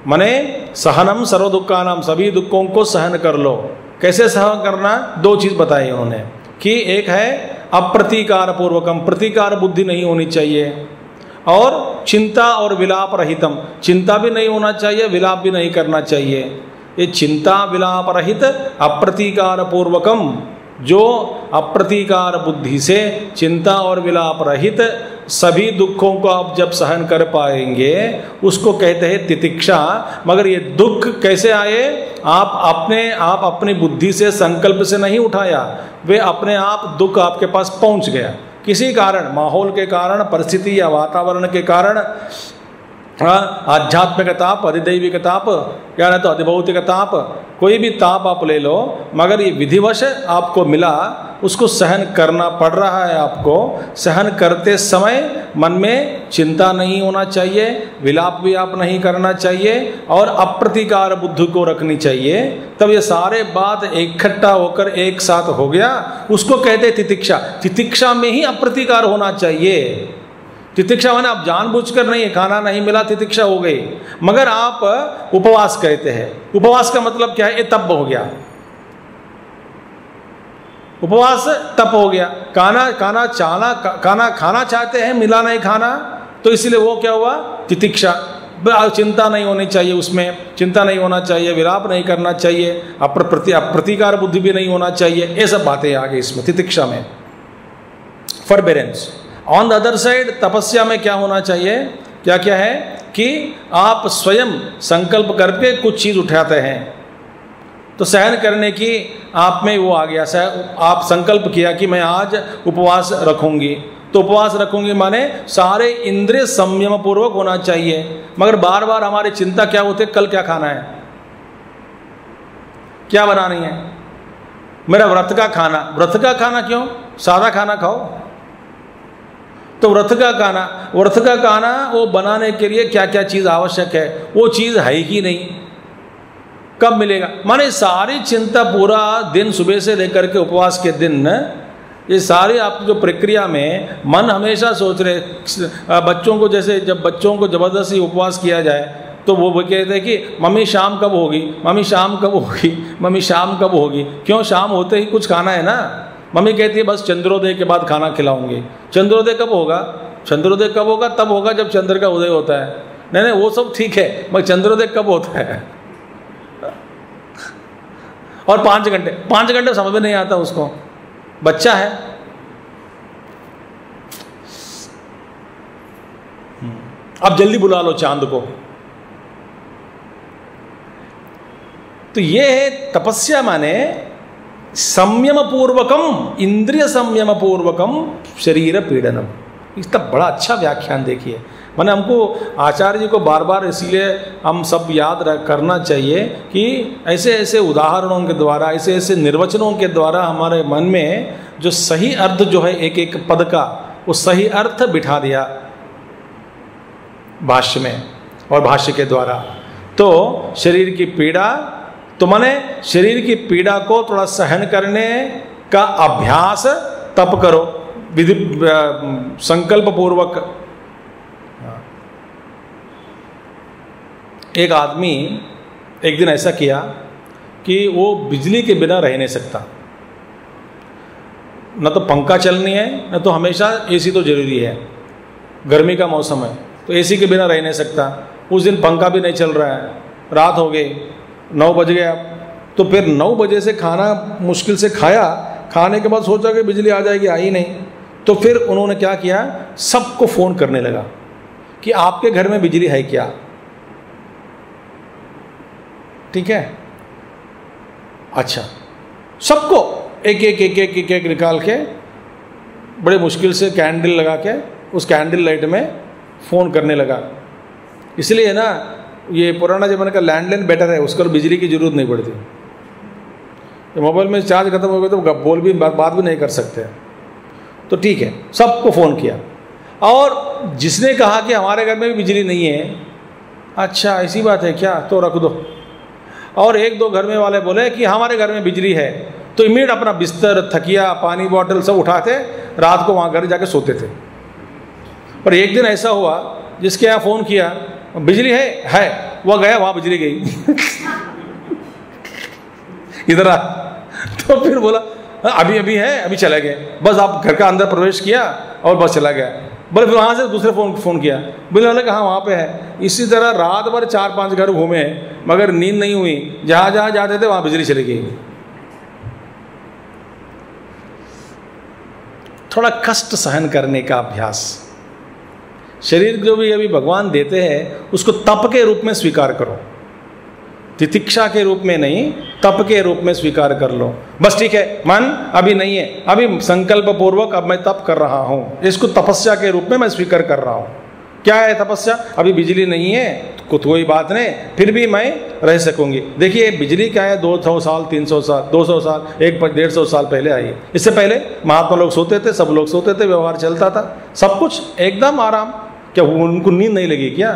मने सहनम सर्व दुखानाम, सभी दुखों को सहन कर लो। कैसे सहन करना? 2 चीज बताई उन्होंने, कि एक है अप्रतीकार पूर्वकम, प्रतिकार बुद्धि नहीं होनी चाहिए, और चिंता और विलाप रहितम, चिंता भी नहीं होना चाहिए, विलाप भी नहीं करना चाहिए। ये चिंता विलाप रहित अप्रतीकार पूर्वकम, जो अप्रतीकार बुद्धि से चिंता और विलाप रहित सभी दुखों को आप जब सहन कर पाएंगे, उसको कहते हैं तितिक्षा। मगर ये दुख कैसे आए? आप अपनी बुद्धि से, संकल्प से नहीं उठाया, वे अपने आप दुख आपके पास पहुंच गया, किसी कारण, माहौल के कारण, परिस्थिति या वातावरण के कारण, आध्यात्मिक ताप, अधिदैविक ताप, या नहीं तो अधिभौतिक ताप, कोई भी ताप आप ले लो, मगर ये विधिवश आपको मिला, उसको सहन करना पड़ रहा है। आपको सहन करते समय मन में चिंता नहीं होना चाहिए, विलाप भी आप नहीं करना चाहिए, और अप्रतीकार बुद्धि को रखनी चाहिए। तब ये सारे बात इकट्ठा होकर एक साथ हो गया, उसको कहते तितिक्षा। तितिक्षा में ही अप्रतीकार होना चाहिए। तितिक्षा माने आप जानबूझकर नहीं, खाना नहीं मिला, तितिक्षा हो गई। मगर आप उपवास कहते हैं, उपवास का मतलब क्या है? ये तप हो गया, उपवास तप हो गया। खाना खाना चाहते हैं, मिला नहीं खाना, तो इसलिए वो क्या हुआ? तितिक्षा। चिंता नहीं होनी चाहिए, उसमें चिंता नहीं होना चाहिए, विलाप नहीं करना चाहिए, अप्रतीकार बुद्धि भी नहीं होना चाहिए। ये सब बातें आ गई इसमें तितिक्षा में, forbearance. On the other side तपस्या में क्या होना चाहिए? क्या क्या है कि आप स्वयं संकल्प करके कुछ चीज उठाते हैं, तो सहन करने की आप में वो आ गया, आप संकल्प किया कि मैं आज उपवास रखूंगी। तो उपवास रखूंगी माने सारे इंद्रिय संयम पूर्वक होना चाहिए, मगर बार बार हमारी चिंता क्या होती है, कल क्या खाना है, क्या बनानी है, मेरा व्रत का खाना। व्रत का खाना क्यों, सादा खाना खाओ। तो व्रत का खाना वो बनाने के लिए क्या क्या चीज़ आवश्यक है, वो चीज़ है ही नहीं, कब मिलेगा। माने सारी चिंता पूरा दिन सुबह से लेकर के उपवास के दिन, ये सारी आपकी जो प्रक्रिया में मन हमेशा सोच रहे। बच्चों को जैसे जब बच्चों को ज़बरदस्ती उपवास किया जाए तो वो कहते हैं कि मम्मी शाम कब होगी, मम्मी शाम कब होगी, मम्मी शाम कब होगी। क्यों, शाम होते ही कुछ खाना है ना। मम्मी कहती है बस चंद्रोदय के बाद खाना खिलाऊंगी। चंद्रोदय कब होगा, चंद्रोदय कब होगा, तब होगा जब चंद्र का उदय होता है। नहीं वो सब ठीक है, मगर चंद्रोदय कब होता है। और 5 घंटे समझ में नहीं आता उसको, बच्चा है। अब जल्दी बुला लो चांद को। तो ये है तपस्या, माने संयम पूर्वकम, इंद्रिय संयम पूर्वकम शरीर पीड़नम। इसका बड़ा अच्छा व्याख्यान देखिए। मैंने हमको आचार्य जी को बार बार इसलिए हम सब याद करना चाहिए कि ऐसे ऐसे उदाहरणों के द्वारा, ऐसे ऐसे निर्वचनों के द्वारा हमारे मन में जो सही अर्थ जो है एक एक पद का, वो सही अर्थ बिठा दिया भाष्य में और भाष्य के द्वारा। तो शरीर की पीड़ा, तो माने शरीर की पीड़ा को थोड़ा सहन करने का अभ्यास तप करो, विधि संकल्प पूर्वक। एक आदमी एक दिन ऐसा किया कि वो बिजली के बिना रह नहीं सकता, न तो पंखा चलनी है, न तो हमेशा एसी तो जरूरी है। गर्मी का मौसम है तो एसी के बिना रह नहीं सकता। उस दिन पंखा भी नहीं चल रहा है, रात हो गई, 9 बज गया। तो फिर 9 बजे से खाना मुश्किल से खाया, खाने के बाद सोचा कि बिजली आ जाएगी, आई नहीं। तो फिर उन्होंने क्या किया, सबको फ़ोन करने लगा कि आपके घर में बिजली है क्या। ठीक है, अच्छा, सबको एक एक निकाल के बड़े मुश्किल से कैंडल लगा के उस कैंडल लाइट में फ़ोन करने लगा। इसलिए ना ये पुराना ज़माने का लैंडलाइन बेटर है, उसको बिजली की ज़रूरत नहीं पड़ती। तो मोबाइल में चार्ज खत्म हो गया तो बोल भी बात भी नहीं कर सकते। तो ठीक है, सबको फ़ोन किया। और जिसने कहा कि हमारे घर में भी बिजली नहीं है, अच्छा ऐसी बात है क्या, तो रख दो। और 1-2 घर में वाले बोले कि हमारे घर में बिजली है, तो इमीडिएट अपना बिस्तर, तकिया, पानी बॉटल सब उठाते, रात को वहाँ घर जाके सोते थे। पर एक दिन ऐसा हुआ जिसके यहाँ फ़ोन किया, बिजली है, वह गया, वहाँ बिजली गई। इधर आ। तो फिर बोला अभी है, अभी चला गया। बस आप घर का अंदर प्रवेश किया और बस चला गया। बोले फिर वहाँ से दूसरे फ़ोन किया, बोले वाले कहाँ, वहाँ पे है। इसी तरह रात भर 4-5 घर घूमे, मगर नींद नहीं हुई। जहाँ जहाँ जाते थे वहाँ बिजली चली गई। थोड़ा कष्ट सहन करने का अभ्यास। शरीर जो भी अभी भगवान देते हैं उसको तप के रूप में स्वीकार करो, तितिक्षा के रूप में नहीं, तप के रूप में स्वीकार कर लो। बस ठीक है, मन अभी नहीं है, अभी संकल्प पूर्वक अब मैं तप कर रहा हूँ, इसको तपस्या के रूप में मैं स्वीकार कर रहा हूँ। क्या है तपस्या, अभी बिजली नहीं है तो कोई बात नहीं, फिर भी मैं रह सकूंगी। देखिए बिजली क्या है, 200 साल 300 साल 200 साल 150 साल पहले आई। इससे पहले महात्मा लोग सोते थे, सब लोग सोते थे, व्यवहार चलता था, सब कुछ एकदम आराम। क्या उनको नींद नहीं लगी क्या?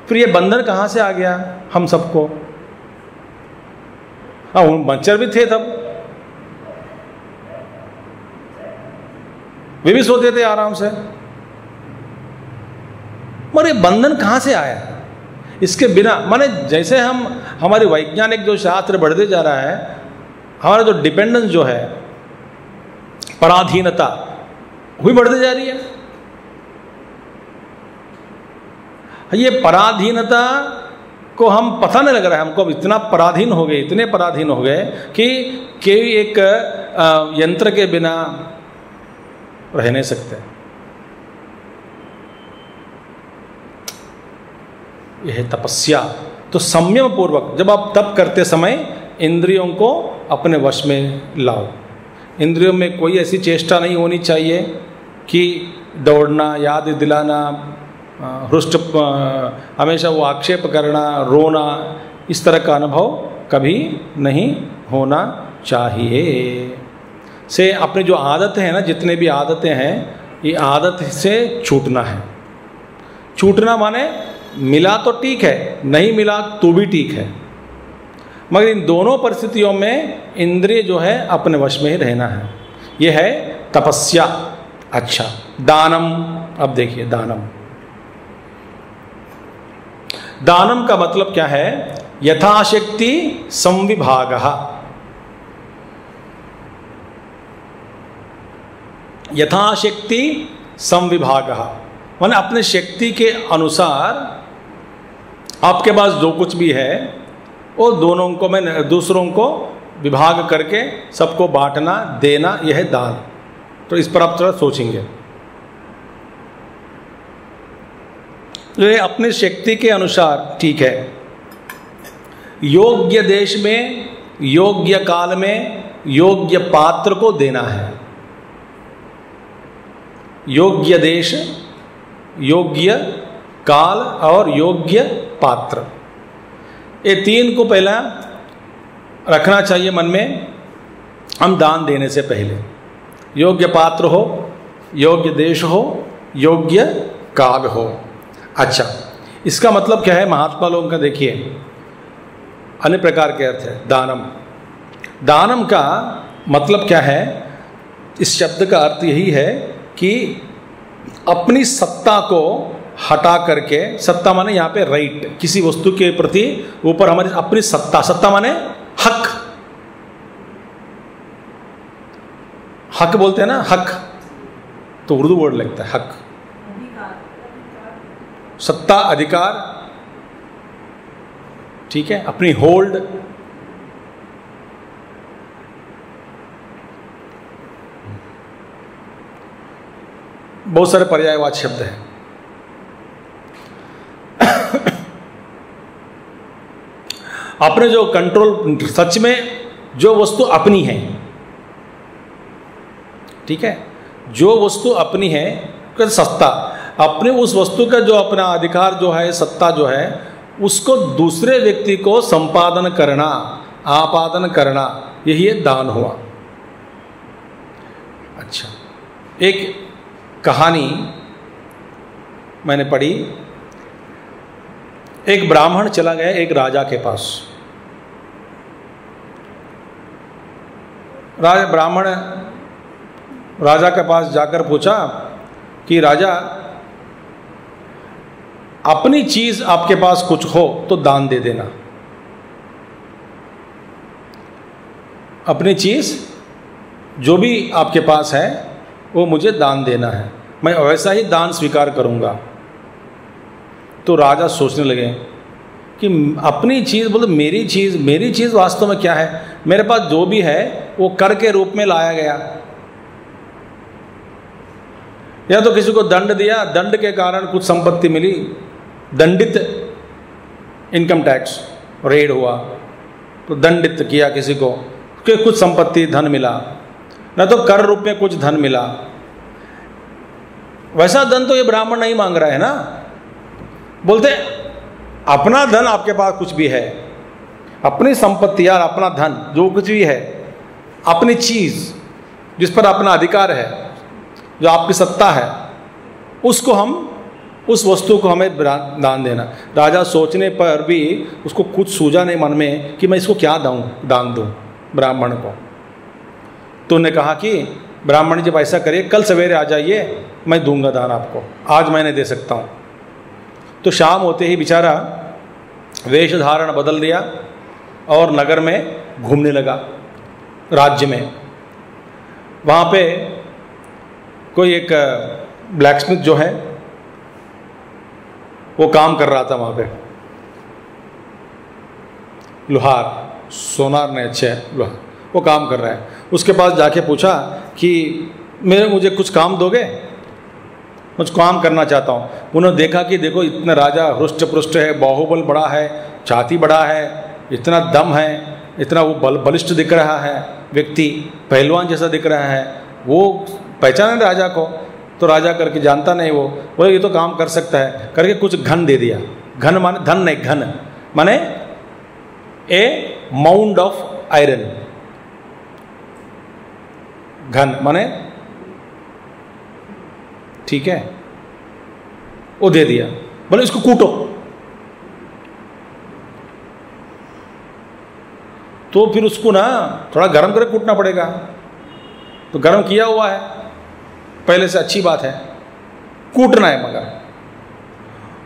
फिर ये बंधन कहाँ से आ गया हम सबको? हाँ, मच्छर भी थे तब, वे भी सोते थे आराम से, मगर ये बंधन कहाँ से आया? इसके बिना माने जैसे हमारी वैज्ञानिक जो शास्त्र बढ़ते जा रहा है, हमारा जो डिपेंडेंस जो है, पराधीनता वही बढ़ती जा रही है। ये पराधीनता को हम पता नहीं लग रहा है हमको, अब इतना पराधीन हो गए, इतने पराधीन हो गए कि एक यंत्र के बिना रह नहीं सकते। यह है तपस्या। तो संयम पूर्वक जब आप तप करते समय इंद्रियों को अपने वश में लाओ। इंद्रियों में कोई ऐसी चेष्टा नहीं होनी चाहिए कि दौड़ना, याद दिलाना, हृष्ट, हमेशा वो आक्षेप करना, रोना, इस तरह का अनुभव कभी नहीं होना चाहिए। से अपने जो आदतें हैं ना, जितने भी आदतें हैं, ये आदत से छूटना है। छूटना माने मिला तो ठीक है, नहीं मिला तो भी ठीक है, मगर इन दोनों परिस्थितियों में इंद्रिय जो है अपने वश में ही रहना है। यह है तपस्या। अच्छा, दानम। अब देखिए दानम, दानम का मतलब क्या है? यथाशक्ति संविभागः। यथाशक्ति संविभागः माने अपने शक्ति के अनुसार आपके पास जो कुछ भी है वो दोनों को में दूसरों को विभाग करके सबको बांटना, देना, यह है दान। तो इस पर आप थोड़ा सोचेंगे। ये अपनी शक्ति के अनुसार ठीक है, योग्य देश में, योग्य काल में, योग्य पात्र को देना है। योग्य देश, योग्य काल और योग्य पात्र, ये तीन को पहला रखना चाहिए मन में हम दान देने से पहले। योग्य पात्र हो, योग्य देश हो, योग्य काल हो। अच्छा, इसका मतलब क्या है? महात्मा लोगों का देखिए अन्य प्रकार के अर्थ है। दानम, दानम का मतलब क्या है? इस शब्द का अर्थ यही है कि अपनी सत्ता को हटा करके, सत्ता माने यहाँ पे राइट, किसी वस्तु के प्रति ऊपर हमारी अपनी सत्ता, सत्ता माने हक, हक बोलते हैं ना, हक तो उर्दू वर्ड लगता है हक, सत्ता, अधिकार, ठीक है, अपनी होल्ड, बहुत सारे पर्यायवाची शब्द हैं। अपने जो कंट्रोल, सच में जो वस्तु अपनी है, ठीक है, जो वस्तु अपनी है, सत्ता, अपने उस वस्तु का जो अपना अधिकार जो है, सत्ता जो है, उसको दूसरे व्यक्ति को संपादन करना, आपादन करना, यही दान हुआ। अच्छा, एक कहानी मैंने पढ़ी। एक ब्राह्मण चला गया एक राजा के पास। ब्राह्मण राजा के पास जाकर पूछा कि राजा, अपनी चीज आपके पास कुछ हो तो दान दे देना। अपनी चीज जो भी आपके पास है वो मुझे दान देना है, मैं वैसा ही दान स्वीकार करूंगा। तो राजा सोचने लगे कि अपनी चीज़ बोले मेरी चीज़ वास्तव में क्या है? मेरे पास जो भी है वो कर के रूप में लाया गया, या तो किसी को दंड दिया, दंड के कारण कुछ संपत्ति मिली, दंडित, इनकम टैक्स रेड हुआ तो दंडित किया किसी को, कि कुछ संपत्ति धन मिला, न तो कर रूप में कुछ धन मिला। वैसा धन तो ये ब्राह्मण नहीं मांग रहा है ना। बोलते अपना धन आपके पास कुछ भी है, अपनी संपत्ति या अपना धन जो कुछ भी है, अपनी चीज जिस पर अपना अधिकार है, जो आपकी सत्ता है, उसको हम, उस वस्तु को हमें दान देना। राजा सोचने पर भी उसको कुछ सूझा नहीं मन में कि मैं इसको क्या दान दूं ब्राह्मण को। तो उन्होंने कहा कि ब्राह्मण जब ऐसा करिए, कल सवेरे आ जाइए, मैं दूंगा दान आपको, आज मैं नहीं दे सकता हूँ। तो शाम होते ही बेचारा वेश धारण बदल दिया और नगर में घूमने लगा, राज्य में। वहाँ पे कोई एक ब्लैकस्मिथ जो है वो काम कर रहा था वहाँ पे, लोहार, सोनार ने अच्छे लोहार, वो काम कर रहा है। उसके पास जाके पूछा कि मुझे कुछ काम दोगे, मुझ काम करना चाहता हूँ। उन्होंने देखा कि देखो इतना राजा हृष्ट पुष्ट है, बाहुबल बड़ा है, छाती बड़ा है, इतना दम है, इतना वो बलिष्ठ दिख रहा है व्यक्ति, पहलवान जैसा दिख रहा है, वो पहचाने राजा को। तो राजा करके जानता नहीं, वो बोले ये तो काम कर सकता है, करके कुछ घन दे दिया। घन माने धन नहीं, घन माने ए माउंड ऑफ आयरन। घन माने ठीक है, वो दे दिया। बोले इसको कूटो। तो फिर उसको ना थोड़ा गर्म करके कूटना पड़ेगा। तो गर्म किया हुआ है पहले से, अच्छी बात है, कूटना है। मगर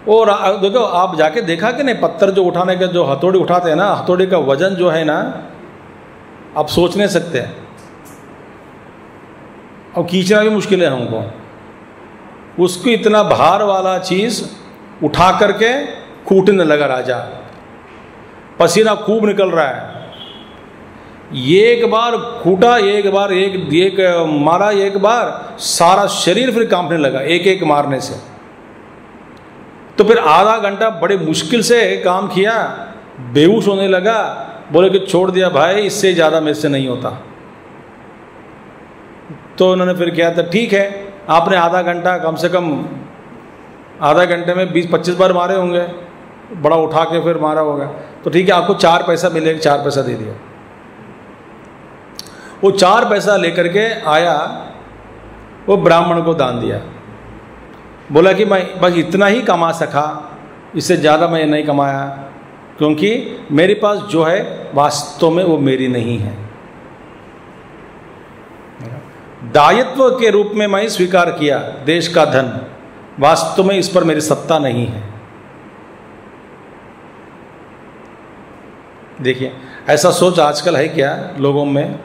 और देखो आप जाके देखा कि नहीं, पत्थर जो उठाने का, जो हथौड़ी उठाते हैं ना, हथौड़ी का वजन जो है ना, आप सोच नहीं सकते हैं। और खींचना भी मुश्किल है हमको। उसको इतना भार वाला चीज उठा करके कूटने लगा राजा। पसीना खूब निकल रहा है। एक बार कूटा, एक बार एक मारा, एक बार सारा शरीर फिर कांपने लगा एक एक मारने से। तो फिर आधा घंटा बड़े मुश्किल से काम किया, बेहोश होने लगा। बोले कि छोड़ दिया भाई, इससे ज़्यादा मेरे से नहीं होता। तो उन्होंने फिर किया था, ठीक है आपने आधा घंटा, कम से कम आधा घंटे में 20-25 बार मारे होंगे, बड़ा उठा के फिर मारा होगा, तो ठीक है आपको 4 पैसा मिलेगा। 4 पैसा दे दिया। वो 4 पैसा लेकर के आया, वो ब्राह्मण को दान दिया। बोला कि मैं बस इतना ही कमा सका, इससे ज़्यादा मैं नहीं कमाया, क्योंकि मेरे पास जो है वास्तव में वो मेरी नहीं है। दायित्व के रूप में मैं स्वीकार किया देश का धन, वास्तव में इस पर मेरी सत्ता नहीं है। देखिए ऐसा सोच आजकल है क्या लोगों में।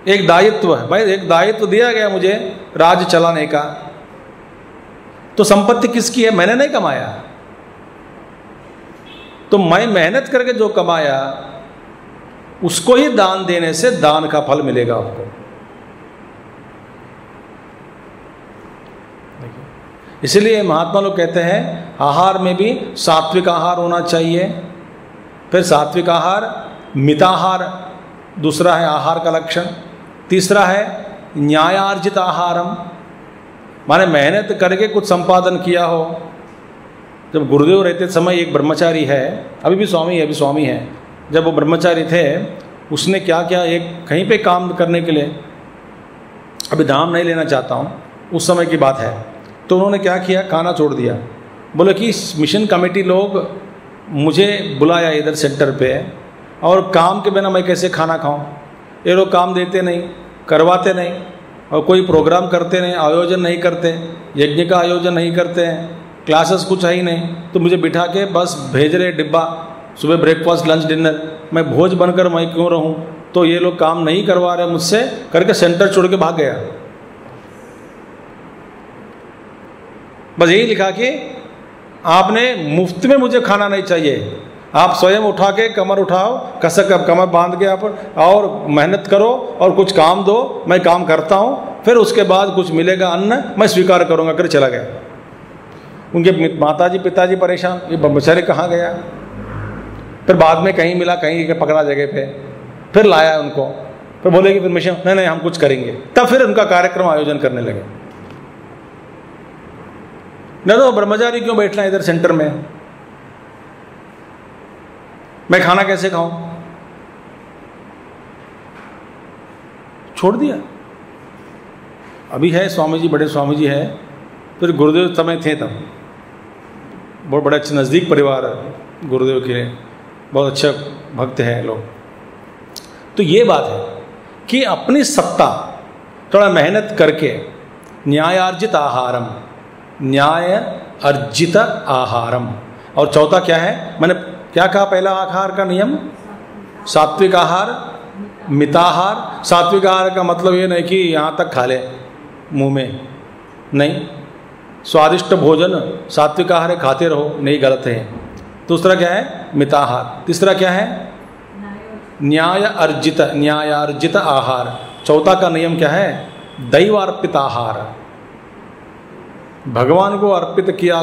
एक दायित्व है भाई, एक दायित्व दिया गया मुझे राज्य चलाने का, तो संपत्ति किसकी है? मैंने नहीं कमाया। तो मैं मेहनत करके जो कमाया उसको ही दान देने से दान का फल मिलेगा आपको। इसलिए महात्मा लोग कहते हैं आहार में भी सात्विक आहार होना चाहिए। फिर सात्विक आहार, मिताहार दूसरा है आहार का लक्षण। तीसरा है न्यायार्जित आहारम, माने मेहनत करके कुछ संपादन किया हो। जब गुरुदेव रहते समय एक ब्रह्मचारी है, अभी भी स्वामी है, जब वो ब्रह्मचारी थे उसने क्या किया, एक कहीं पे काम करने के लिए, अभी नाम नहीं लेना चाहता हूँ, उस समय की बात है, तो उन्होंने क्या किया, खाना छोड़ दिया। बोले कि मिशन कमेटी लोग मुझे बुलाया इधर सेंटर पे, और काम के बिना मैं कैसे खाना खाऊं। ये लोग काम देते नहीं, करवाते नहीं, और कोई प्रोग्राम करते नहीं, आयोजन नहीं करते, यज्ञ का आयोजन नहीं करते हैं, क्लासेस कुछ है ही नहीं, तो मुझे बिठा के बस भेज रहे डिब्बा, सुबह ब्रेकफास्ट लंच डिनर, मैं भोज बनकर मैं क्यों रहूं। तो ये लोग काम नहीं करवा रहे मुझसे, करके सेंटर छोड़ के भाग गया। बस यही लिखा कि आपने मुफ्त में मुझे खाना नहीं चाहिए, आप स्वयं उठा के कमर उठाओ, कसक कमर बांध के आप और मेहनत करो और कुछ काम दो, मैं काम करता हूँ, फिर उसके बाद कुछ मिलेगा अन्न मैं स्वीकार करूँगा, कर चला गया। उनके माताजी पिताजी परेशान, ये बेचारे कहाँ गया। फिर बाद में कहीं मिला, कहीं पकड़ा जगह पे, फिर लाया उनको, फिर बोले कि फिर मिशन नहीं हम कुछ करेंगे। तब फिर उनका कार्यक्रम आयोजन करने लगे। नहीं तो ब्रह्मचारी क्यों बैठना इधर सेंटर में, मैं खाना कैसे खाऊं। छोड़ दिया। अभी है स्वामी जी, बड़े स्वामी जी है, फिर गुरुदेव समय थे तब, बहुत बड़े अच्छे नज़दीक परिवार है गुरुदेव के, बहुत अच्छे भक्त हैं लोग। तो ये बात है कि अपनी सत्ता थोड़ा मेहनत करके, न्यायार्जित आहारम, न्याय अर्जित आहारम। और चौथा क्या है, मैंने क्या कहा, पहला आहार का नियम सात्विक आहार, मिताहार। सात्विक आहार का मतलब ये नहीं कि यहाँ तक खा ले मुंह में, नहीं, स्वादिष्ट भोजन सात्विक आहार है, खाते रहो, नहीं, गलत है। दूसरा क्या है, मिताहार। तीसरा क्या है, न्यायार्जित आहार। चौथा का नियम क्या है, दैवार्पित आहार। भगवान को अर्पित किया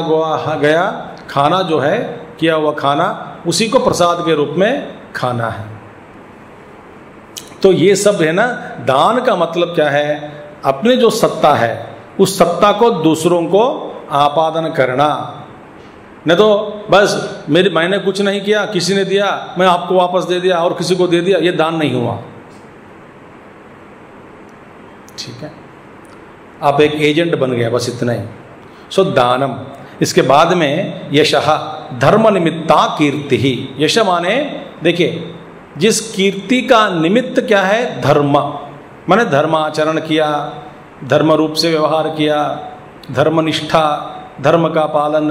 गया खाना जो है, किया हुआ खाना, उसी को प्रसाद के रूप में खाना है। तो ये सब है ना, दान का मतलब क्या है? अपने जो सत्ता है उस सत्ता को दूसरों को आपादन करना। नहीं तो बस मैंने कुछ नहीं किया, किसी ने दिया, मैं आपको वापस दे दिया और किसी को दे दिया, ये दान नहीं हुआ। ठीक है, आप एक एजेंट बन गया, बस इतना ही। सो दानम। इसके बाद में यशः, धर्म निमित्ता कीर्ति ही। यश माने देखिए, जिस कीर्ति का निमित्त क्या है? धर्म। माने धर्माचरण किया, धर्म रूप से व्यवहार किया, धर्मनिष्ठा, धर्म का पालन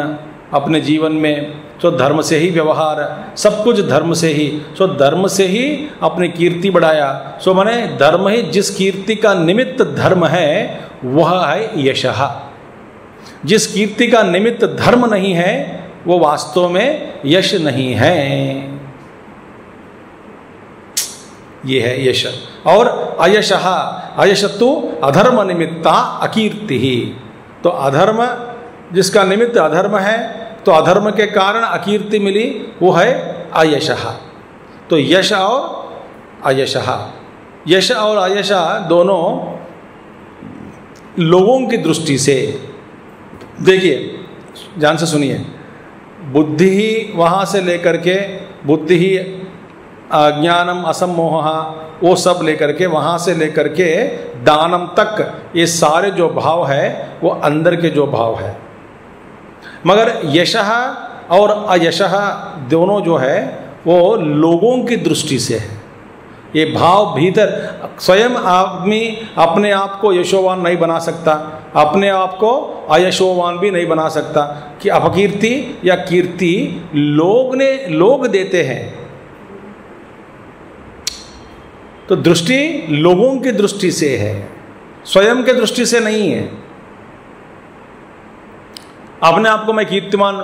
अपने जीवन में, तो धर्म से ही व्यवहार, सब कुछ धर्म से ही, सो धर्म से ही अपनी कीर्ति बढ़ाया। सो माने धर्म ही, जिस कीर्ति का निमित्त धर्म है वह है यशः। जिस कीर्ति का निमित्त धर्म नहीं है वो वास्तव में यश नहीं है। ये है यश। और अयशः, अयशतु अधर्म निमित्ता अकीर्ति ही। तो अधर्म, जिसका निमित्त अधर्म है, तो अधर्म के कारण अकीर्ति मिली, वो है अयशः। तो यश और अयशः, यश और अयशः दोनों लोगों की दृष्टि से, देखिए ध्यान से सुनिए, बुद्धि ही वहाँ से लेकर के, बुद्धि ही अज्ञानम असम्मोह, वो सब लेकर के, वहाँ से लेकर के दानम तक, ये सारे जो भाव है वो अंदर के जो भाव है। मगर यशः और अयशः दोनों जो है वो लोगों की दृष्टि से है। ये भाव भीतर, स्वयं आदमी अपने आप को यशोवान नहीं बना सकता, अपने आप को अयशोवान भी नहीं बना सकता, कि अपकीर्ति या कीर्ति लोग देते हैं। तो दृष्टि लोगों की दृष्टि से है, स्वयं के दृष्टि से नहीं है। अपने आप को मैं कीर्तिमान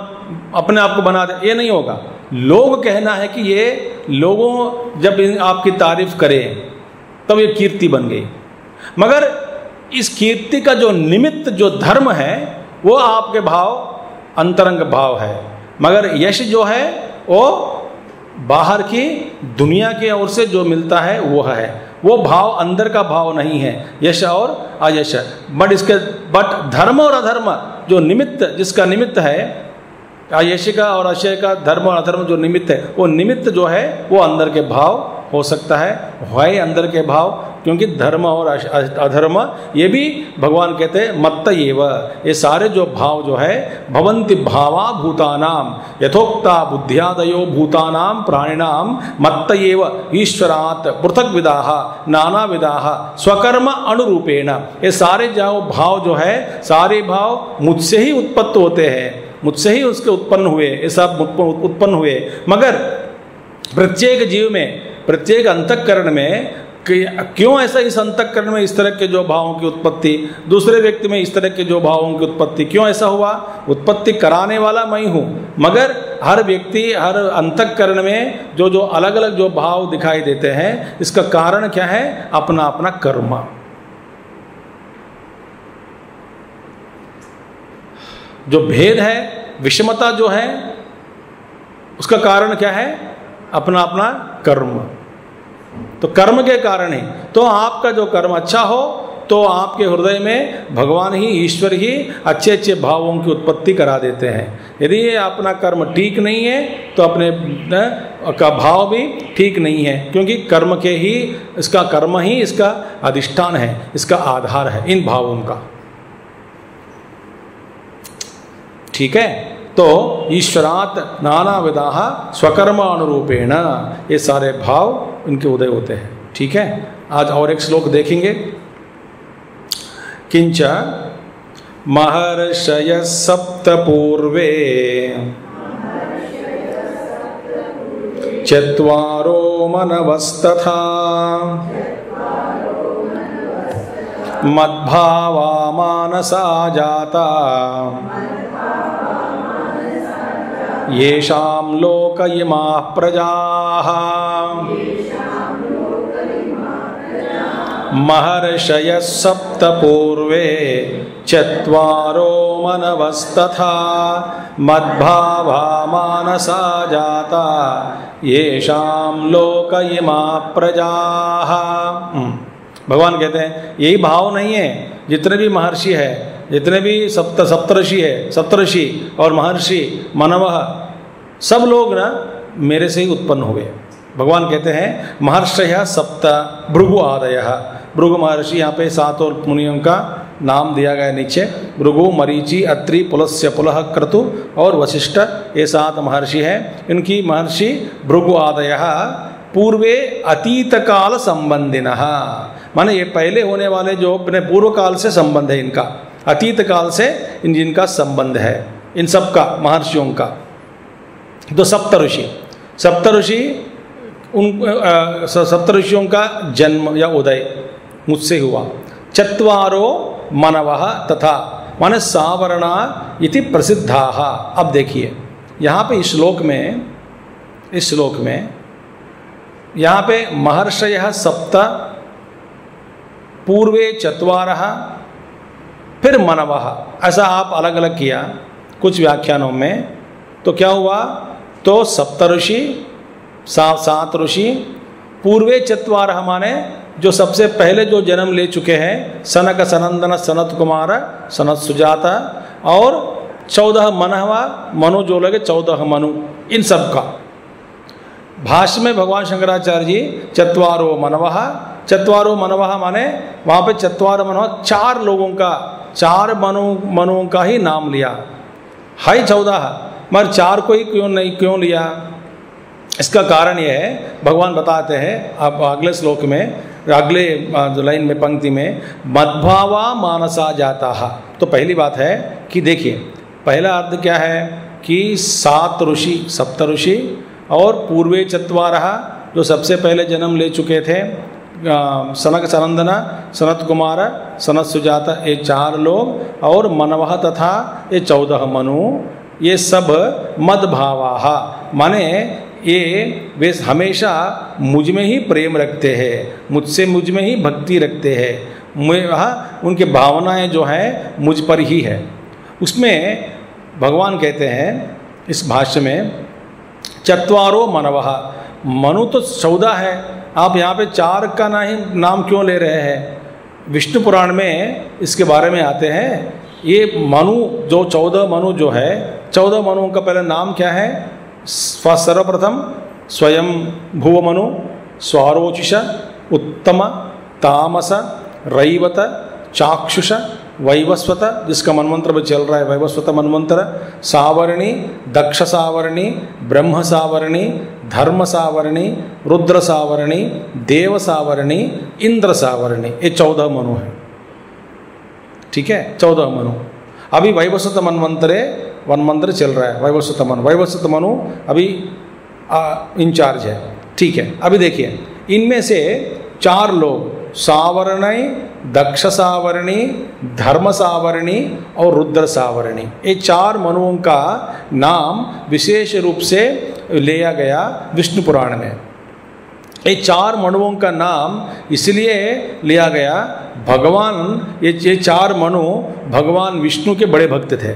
अपने आप को बना दे, ये नहीं होगा। लोग कहना है कि ये लोगों जब आपकी तारीफ करें तब ये कीर्ति बन गई। मगर इस कीर्ति का जो निमित्त, जो धर्म है, वो आपके भाव, अंतरंग भाव है। मगर यश जो है वो बाहर की दुनिया की ओर से जो मिलता है वो है, वो भाव अंदर का भाव नहीं है, यश और अयश। बट धर्म और अधर्म जो निमित्त, जिसका निमित्त है अयश का और अशय का, धर्म और अधर्म जो निमित्त है, वो निमित्त जो है वो अंदर के भाव हो सकता है अंदर के भाव। क्योंकि धर्म और अधर्म ये भी भगवान कहते हैं मत्त एव, ये सारे जो भाव जो है भवन्ति भावा भूतानाम यथोक्ता बुद्ध्यादयो भूतानाम प्राणिनाम मत्त एव ईश्वरात् पृथक विदाः नाना विदाः स्वकर्म अनुरूपेण। ये सारे जो भाव जो है, सारे भाव मुझसे ही उत्पन्न होते हैं, मुझसे ही उसके उत्पन्न हुए, ये सब उत्पन्न हुए। मगर प्रत्येक जीव में, प्रत्येक अंतःकरण में क्यों ऐसा, इस अंतःकरण में इस तरह के जो भावों की उत्पत्ति, दूसरे व्यक्ति में इस तरह के जो भावों की उत्पत्ति क्यों ऐसा हुआ? उत्पत्ति कराने वाला मैं हूँ, मगर हर व्यक्ति, हर अंतःकरण में जो जो अलग अलग जो भाव दिखाई देते हैं, इसका कारण क्या है? अपना अपना कर्म। जो भेद है, विषमता जो है, उसका कारण क्या है? अपना अपना कर्म। तो कर्म के कारण ही, तो आपका जो कर्म अच्छा हो तो आपके हृदय में भगवान ही, ईश्वर ही अच्छे अच्छे भावों की उत्पत्ति करा देते हैं। यदि ये अपना कर्म ठीक नहीं है तो अपने का भाव भी ठीक नहीं है, क्योंकि कर्म के ही, इसका कर्म ही इसका अधिष्ठान है, इसका आधार है इन भावों का। ठीक है, तो ईश्वरात् नाना विदाः स्वकर्म अनुरूपेण, ये सारे भाव इनके उदय होते हैं। ठीक है, आज और एक श्लोक देखेंगे। किंच महर्षयः सप्त पूर्वे चत्वारो मनवस्तथा मद्भावा मानसा जाता येषां लोक इमाः प्रजाः महर्षयः सप्त पूर्वे चत्वारो मनवस्तथा मद्भावा मानसा जाता येषां लोक इमा प्रजाः। भगवान कहते हैं यही भाव नहीं है, जितने भी महर्षि है, जितने भी सप्तऋषि है, सप्तऋषि और महर्षि मनवः सब लोग ना मेरे से ही उत्पन्न हुए। भगवान कहते हैं महर्षयः सप्त भृगु आदयः। भृगु महर्षि यहाँ पे 7 और मुनियों का नाम दिया गया नीचे। भृगु, मरीचि, अत्रि, पुलस्त्य, पुलह, क्रतु और वशिष्ठ, ये 7 महर्षि हैं। इनकी महर्षि भृगु आदयः पूर्वे अतीत काल संबंधिनः, माने ये पहले होने वाले जो अपने पूर्व काल से संबंध है इनका, अतीत काल से जिनका संबंध है इन सब का, महर्षियों का। तो सप्तऋषि उन सप्तऋषियों का जन्म या उदय मुझसे हुआ। चत्वारो मनवः तथा, माने सावर्णा इति प्रसिद्धाः। अब देखिए यहाँ पे इस श्लोक में यहाँ पे महर्षयः सप्त, पूर्वे चत्वारः, फिर मनवः, ऐसा आप अलग अलग किया कुछ व्याख्यानों में। तो क्या हुआ, तो सप्तऋषि, 7 ऋषि, पूर्वे चत्वारः माने जो सबसे पहले जो जन्म ले चुके हैं, सनक, सनंदन, सनत कुमार, सनत सुजाता, और 14 मनवा, मनु जो लगे 14 मनु, इन सब का। भाष्य में भगवान शंकराचार्य जी चत्वारो मनवः माने वहाँ पे चत्वारो मनवः 4 लोगों का, 4 मनुओं का ही नाम लिया है 14, मगर 4 को ही क्यों लिया? इसका कारण यह है, भगवान बताते हैं आप अगले श्लोक में, अगले लाइन में, पंक्ति में, मद्भावा मानसा जाता है। तो पहली बात है कि देखिए पहला अर्थ क्या है कि 7 ऋषि, सप्तऋषि और पूर्वे चत्वारः जो सबसे पहले जन्म ले चुके थे, सनक, सनंदना, सनत कुमार, सनत सुजाता, ये 4 लोग, और मनवः तथा ये 14 मनु, ये सब मद्भावाः, माने ये वे हमेशा मुझ में ही प्रेम रखते हैं, मुझ में ही भक्ति रखते हैं, उनकी भावनाएं जो हैं मुझ पर ही है। उसमें भगवान कहते हैं इस भाष्य में चत्वारो मनवः, मनु तो 14 है, आप यहाँ पे 4 का नाम क्यों ले रहे हैं? विष्णु पुराण में इसके बारे में आते हैं, ये मनु जो 14 मनु जो है, 14 मनुओं का पहले नाम क्या है? सर्वप्रथम स्वयं भुवमनु, स्वारोचिष, उत्तम, तामस, रैवत, चाक्षुष, वैवस्वत, जिसका मनमंत्र भी चल रहा है, वैवस्वत मनमंत्र, सावरणी, दक्ष सावरणी, ब्रह्म सावरणी, धर्म सावरणी, रुद्र सावरणी, देव सावरणी, इंद्र सावरणी, ये 14 मनु है। ठीक है, 14 मनु। अभी वैवस्वत मनमंत्र चल रहा है, वैवस्वत मनु अभी इंचार्ज है। ठीक है, अभी देखिए इनमें से 4 लोग, सावरणी, दक्ष सावरणी, धर्म सावरणी और रुद्र सावरणी, ये 4 मनुओं का नाम विशेष रूप से लिया गया विष्णु पुराण में। ये 4 मनुओं का नाम इसलिए लिया गया, भगवान ये 4 मनु भगवान विष्णु के बड़े भक्त थे।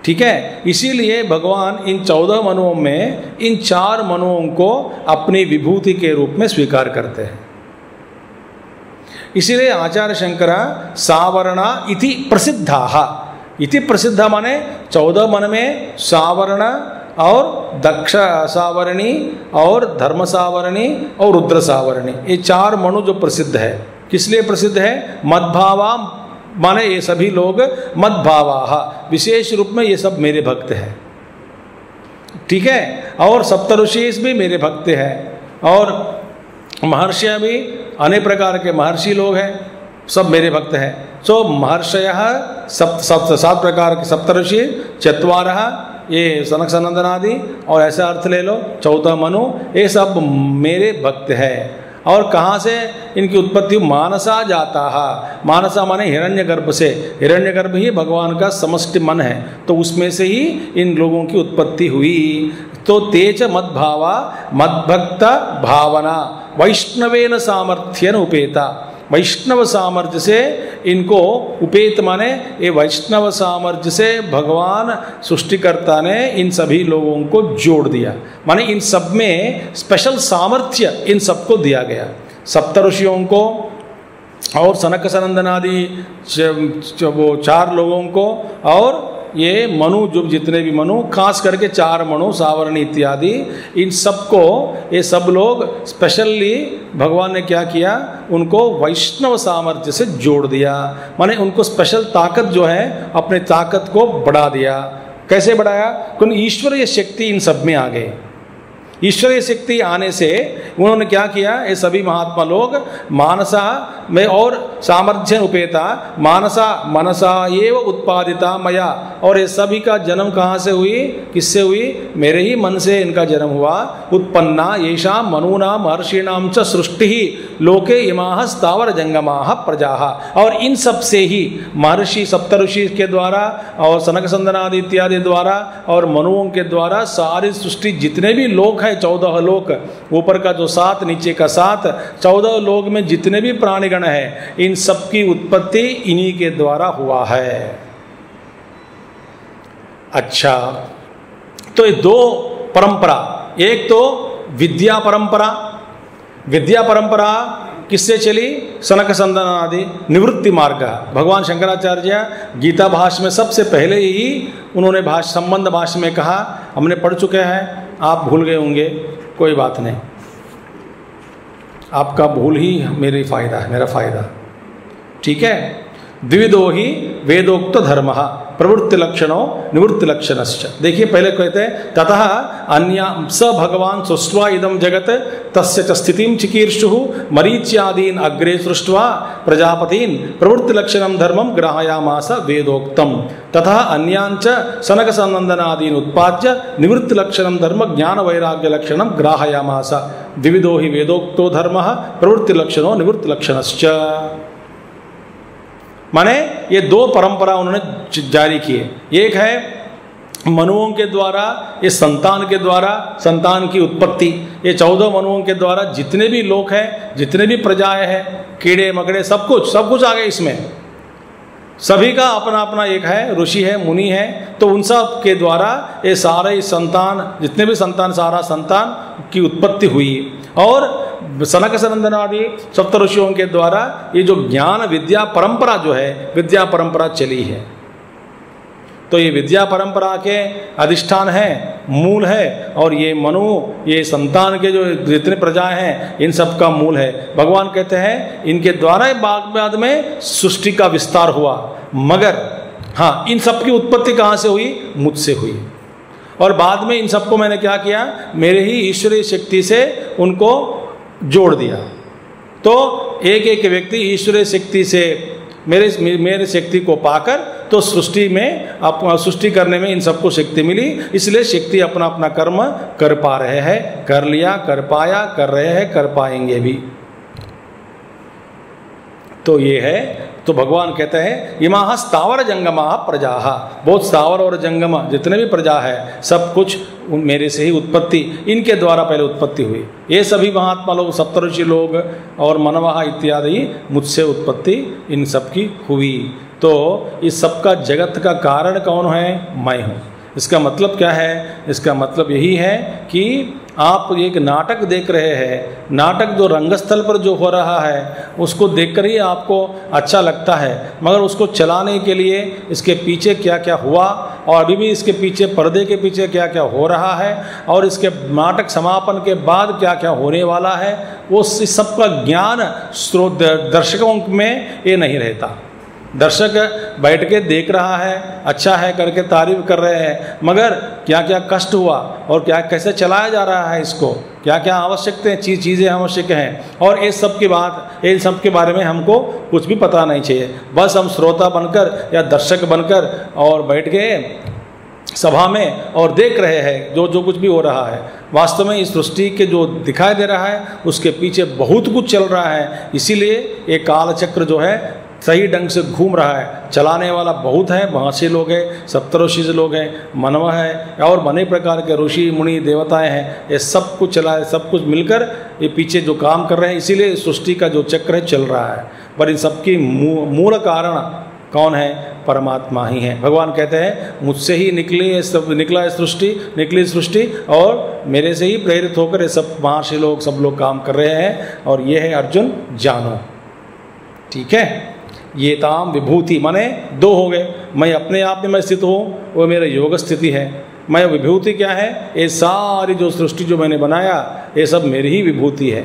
ठीक है, इसीलिए भगवान इन 14 मनुओं में इन 4 मनुओं को अपनी विभूति के रूप में स्वीकार करते हैं। इसीलिए आचार्य शंकरा सावरणा इति प्रसिद्धाः, इति प्रसिद्ध माने 14 मन में सावरण और दक्ष सावरणी और धर्म सावरणी और रुद्र सावरणी, ये 4 मनु जो प्रसिद्ध है। किस लिए प्रसिद्ध है? मद्भावा, माने ये सभी लोग मद्भावाः, विशेष रूप में ये सब मेरे भक्त हैं। ठीक है, और सप्तऋषि भी मेरे भक्त हैं, और महर्षियाँ भी अनेक प्रकार के महर्षि लोग हैं, सब मेरे भक्त हैं। सो महर्षयः 7 प्रकार के, सप्तऋषि, चत्वारः ये सनक सनंदन आदि, और ऐसा अर्थ ले लो 14 मनु, ये सब मेरे भक्त हैं। और कहाँ से इनकी उत्पत्ति? मानसा जाता है, मानसा माने हिरण्यगर्भ से, हिरण्यगर्भ ही भगवान का समष्टि मन है, तो उसमें से ही इन लोगों की उत्पत्ति हुई। तो तेज मद्भावा मद्भक्त भावना वैष्णवेन सामर्थ्यन उपेता, वैष्णव सामर्थ्य से इनको उपेत माने ये वैष्णव सामर्थ्य से भगवान सृष्टिकर्ता ने इन सभी लोगों को जोड़ दिया, माने इन सब में स्पेशल सामर्थ्य इन सबको दिया गया। सप्तऋषियों को और सनक सनंदन आदि वो 4 लोगों को, और ये मनु जो जितने भी मनु, खास करके 4 मनु सावरणी इत्यादि, इन सबको ये सब लोग स्पेशली भगवान ने क्या किया, उनको वैष्णव सामर्थ्य से जोड़ दिया, माने उनको स्पेशल ताकत जो है अपने ताकत को बढ़ा दिया। कैसे बढ़ाया? क्योंकि ईश्वरीय शक्ति इन सब में आ गई। ईश्वरीय शक्ति आने से उन्होंने क्या किया, ये सभी महात्मा लोग मानसा में और सामर्थ्य उपेता मानसा मनसा एव उत्पादिता मया, और ये सभी का जन्म कहाँ से हुई, किससे हुई? मेरे ही मन से इनका जन्म हुआ। उत्पन्ना येषां मनूनां महर्षीणां च सृष्टि लोके इमाः स्थावर जंगमाः प्रजाः, और इन सब से ही महर्षि सप्तऋषि के द्वारा और सनक सनंदनादि इत्यादि द्वारा और मनुओं के द्वारा सारी सृष्टि जितने भी लोक 14 लोक, ऊपर का जो 7 नीचे का 7, 14 लोक में जितने भी प्राणीगण हैं, इन सब की उत्पत्ति इन्हीं के द्वारा हुआ है। अच्छा, तो ये 2 परंपरा, एक तो विद्या परंपरा, विद्या परंपरा किससे चली? सनक सनंदन आदि निवृत्ति मार्ग। भगवान शंकराचार्य गीता भाष्य में सबसे पहले ही उन्होंने संबंध भाष्य में कहा, हमने पढ़ चुके हैं, आप भूल गए होंगे, कोई बात नहीं, आपका भूल ही मेरी फायदा है, मेरा फायदा, ठीक है। द्विविधो ही वेदोक्त धर्म प्रवृत्ति लक्षणों निवृत्ति लक्षणश्च। देखिए पहले कहते हैं ततः अन्य स भगवान सृष्ट्वा इदं जगत तस्य च स्थितिं चिकीर्षुः मरीच्यादीन अग्रे सृष्ट्वा प्रजापतीन् प्रवृत्ति लक्षणं धर्मं ग्राहयामास वेदोक्तम् ततः अन्यांच सनक सनंदनादीन उत्पाद्य निवृत्ति लक्षणं धर्म ज्ञान वैराग्य लक्षणं ग्राहयामास। द्विविधो ही वेदोक्तो धर्म प्रवृत्ति लक्षणों निवृत्ति लक्षणश्च, माने ये 2 परंपरा उन्होंने जारी किए। एक है मनुओं के द्वारा, ये संतान के द्वारा, संतान की उत्पत्ति, ये 14 मनुओं के द्वारा जितने भी लोग हैं, जितने भी प्रजाएं हैं, कीड़े मकड़े सब कुछ आ गए इसमें। सभी का अपना अपना एक है, ऋषि है, मुनि है, तो उन सब के द्वारा ये सारे संतान, जितने भी संतान, सारा संतान की उत्पत्ति हुई। और सनक सनंदन आदि सप्तऋषियों के द्वारा ये जो ज्ञान विद्या परंपरा जो है, विद्या परंपरा चली है। तो ये विद्या परंपरा के अधिष्ठान है, मूल है, और ये मनु, ये संतान के जो जितने प्रजाएं हैं, इन सब का मूल है। भगवान कहते हैं इनके द्वारा बाद में सृष्टि का विस्तार हुआ, मगर हाँ, इन सब की उत्पत्ति कहाँ से हुई? मुझसे हुई। और बाद में इन सबको मैंने क्या किया, मेरे ही ईश्वरीय शक्ति से उनको जोड़ दिया। तो एक एक व्यक्ति ईश्वरीय शक्ति से मेरे शक्ति को पाकर तो सृष्टि में सृष्टि करने में इन सबको शक्ति मिली, इसलिए शक्ति अपना अपना कर्म कर पा रहे हैं, कर लिया, कर पाया, कर रहे हैं, कर पाएंगे भी। तो ये है, तो भगवान कहते हैं इमाः स्थावर जंगमा प्रजाः, बहुत स्थावर और जंगम जितने भी प्रजा है सब कुछ मेरे से ही उत्पत्ति, इनके द्वारा पहले उत्पत्ति हुई। ये सभी महात्मा लोग, सप्तऋषि लोग और मनवः इत्यादि, मुझसे उत्पत्ति इन सब की हुई। तो इस सब का जगत का कारण कौन है? मैं हूँ। इसका मतलब क्या है? इसका मतलब यही है कि आप एक नाटक देख रहे हैं, नाटक जो रंगस्थल पर जो हो रहा है उसको देखकर ही आपको अच्छा लगता है, मगर उसको चलाने के लिए इसके पीछे क्या क्या हुआ और अभी भी इसके पीछे, पर्दे के पीछे क्या क्या हो रहा है और इसके नाटक समापन के बाद क्या क्या होने वाला है, वो इस सब का ज्ञान दर्शकों में ये नहीं रहता। दर्शक बैठ के देख रहा है, अच्छा है करके तारीफ कर रहे हैं, मगर क्या क्या कष्ट हुआ और क्या कैसे चलाया जा रहा है इसको, क्या क्या आवश्यकताएं चीज़ें आवश्यक हैं, और इस सब की बात, इन सब के बारे में हमको कुछ भी पता नहीं चाहिए। बस हम श्रोता बनकर या दर्शक बनकर और बैठ गए सभा में और देख रहे हैं जो कुछ भी हो रहा है। वास्तव में इस सृष्टि के जो दिखाई दे रहा है उसके पीछे बहुत कुछ चल रहा है। इसीलिए ये काल चक्र जो है सही ढंग से घूम रहा है, चलाने वाला बहुत है, महर्षि लोग हैं, सप्तऋषि लोग हैं, मनव है और अनेक प्रकार के ऋषि मुनि देवताएं हैं, ये सब कुछ चला है, सब कुछ मिलकर ये पीछे जो काम कर रहे हैं, इसीलिए सृष्टि का जो चक्र है चल रहा है। पर इन सबकी मूल कारण कौन है? परमात्मा ही है। भगवान कहते हैं मुझसे ही निकली सृष्टि और मेरे से ही प्रेरित होकर ये सब महर्षि लोग सब लोग काम कर रहे हैं, और ये है अर्जुन जानो। ठीक है, ये ताम विभूति माने दो हो गए, मैं अपने आप में मैं स्थित हूँ, वो मेरा योग स्थिति है। मैं विभूति क्या है? ये सारी जो सृष्टि जो मैंने बनाया ये सब मेरी ही विभूति है।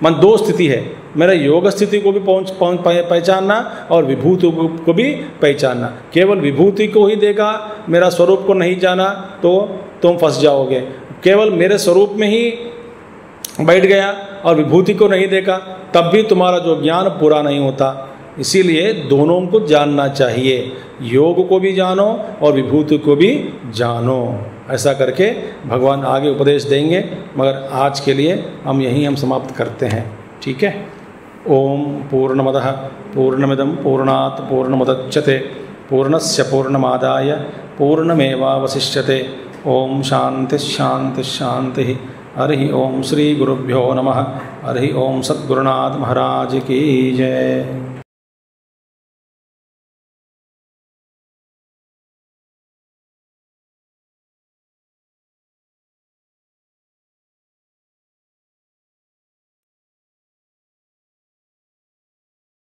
मन दो स्थिति है, मेरा योग स्थिति को भी पहचानना और विभूति को भी पहचानना। केवल विभूति को ही देखा, मेरा स्वरूप को नहीं जाना तो तुम फंस जाओगे। केवल मेरे स्वरूप में ही बैठ गया और विभूति को नहीं देखा, तब भी तुम्हारा जो ज्ञान पूरा नहीं होता। इसीलिए दोनों को जानना चाहिए, योग को भी जानो और विभूति को भी जानो। ऐसा करके भगवान आगे उपदेश देंगे, मगर आज के लिए हम समाप्त करते हैं। ठीक है। ओम पूर्णमदः पूर्णमिदं पूर्णात् पूर्णमुदच्यते पूर्णस्य पूर्णमादाय पूर्णमेवावशिष्यते। ओम शांति शांति शांति। हरि ओम श्री गुरुभ्यो नमः। हरि ओम सद्गुरुनाथ महाराज की जय।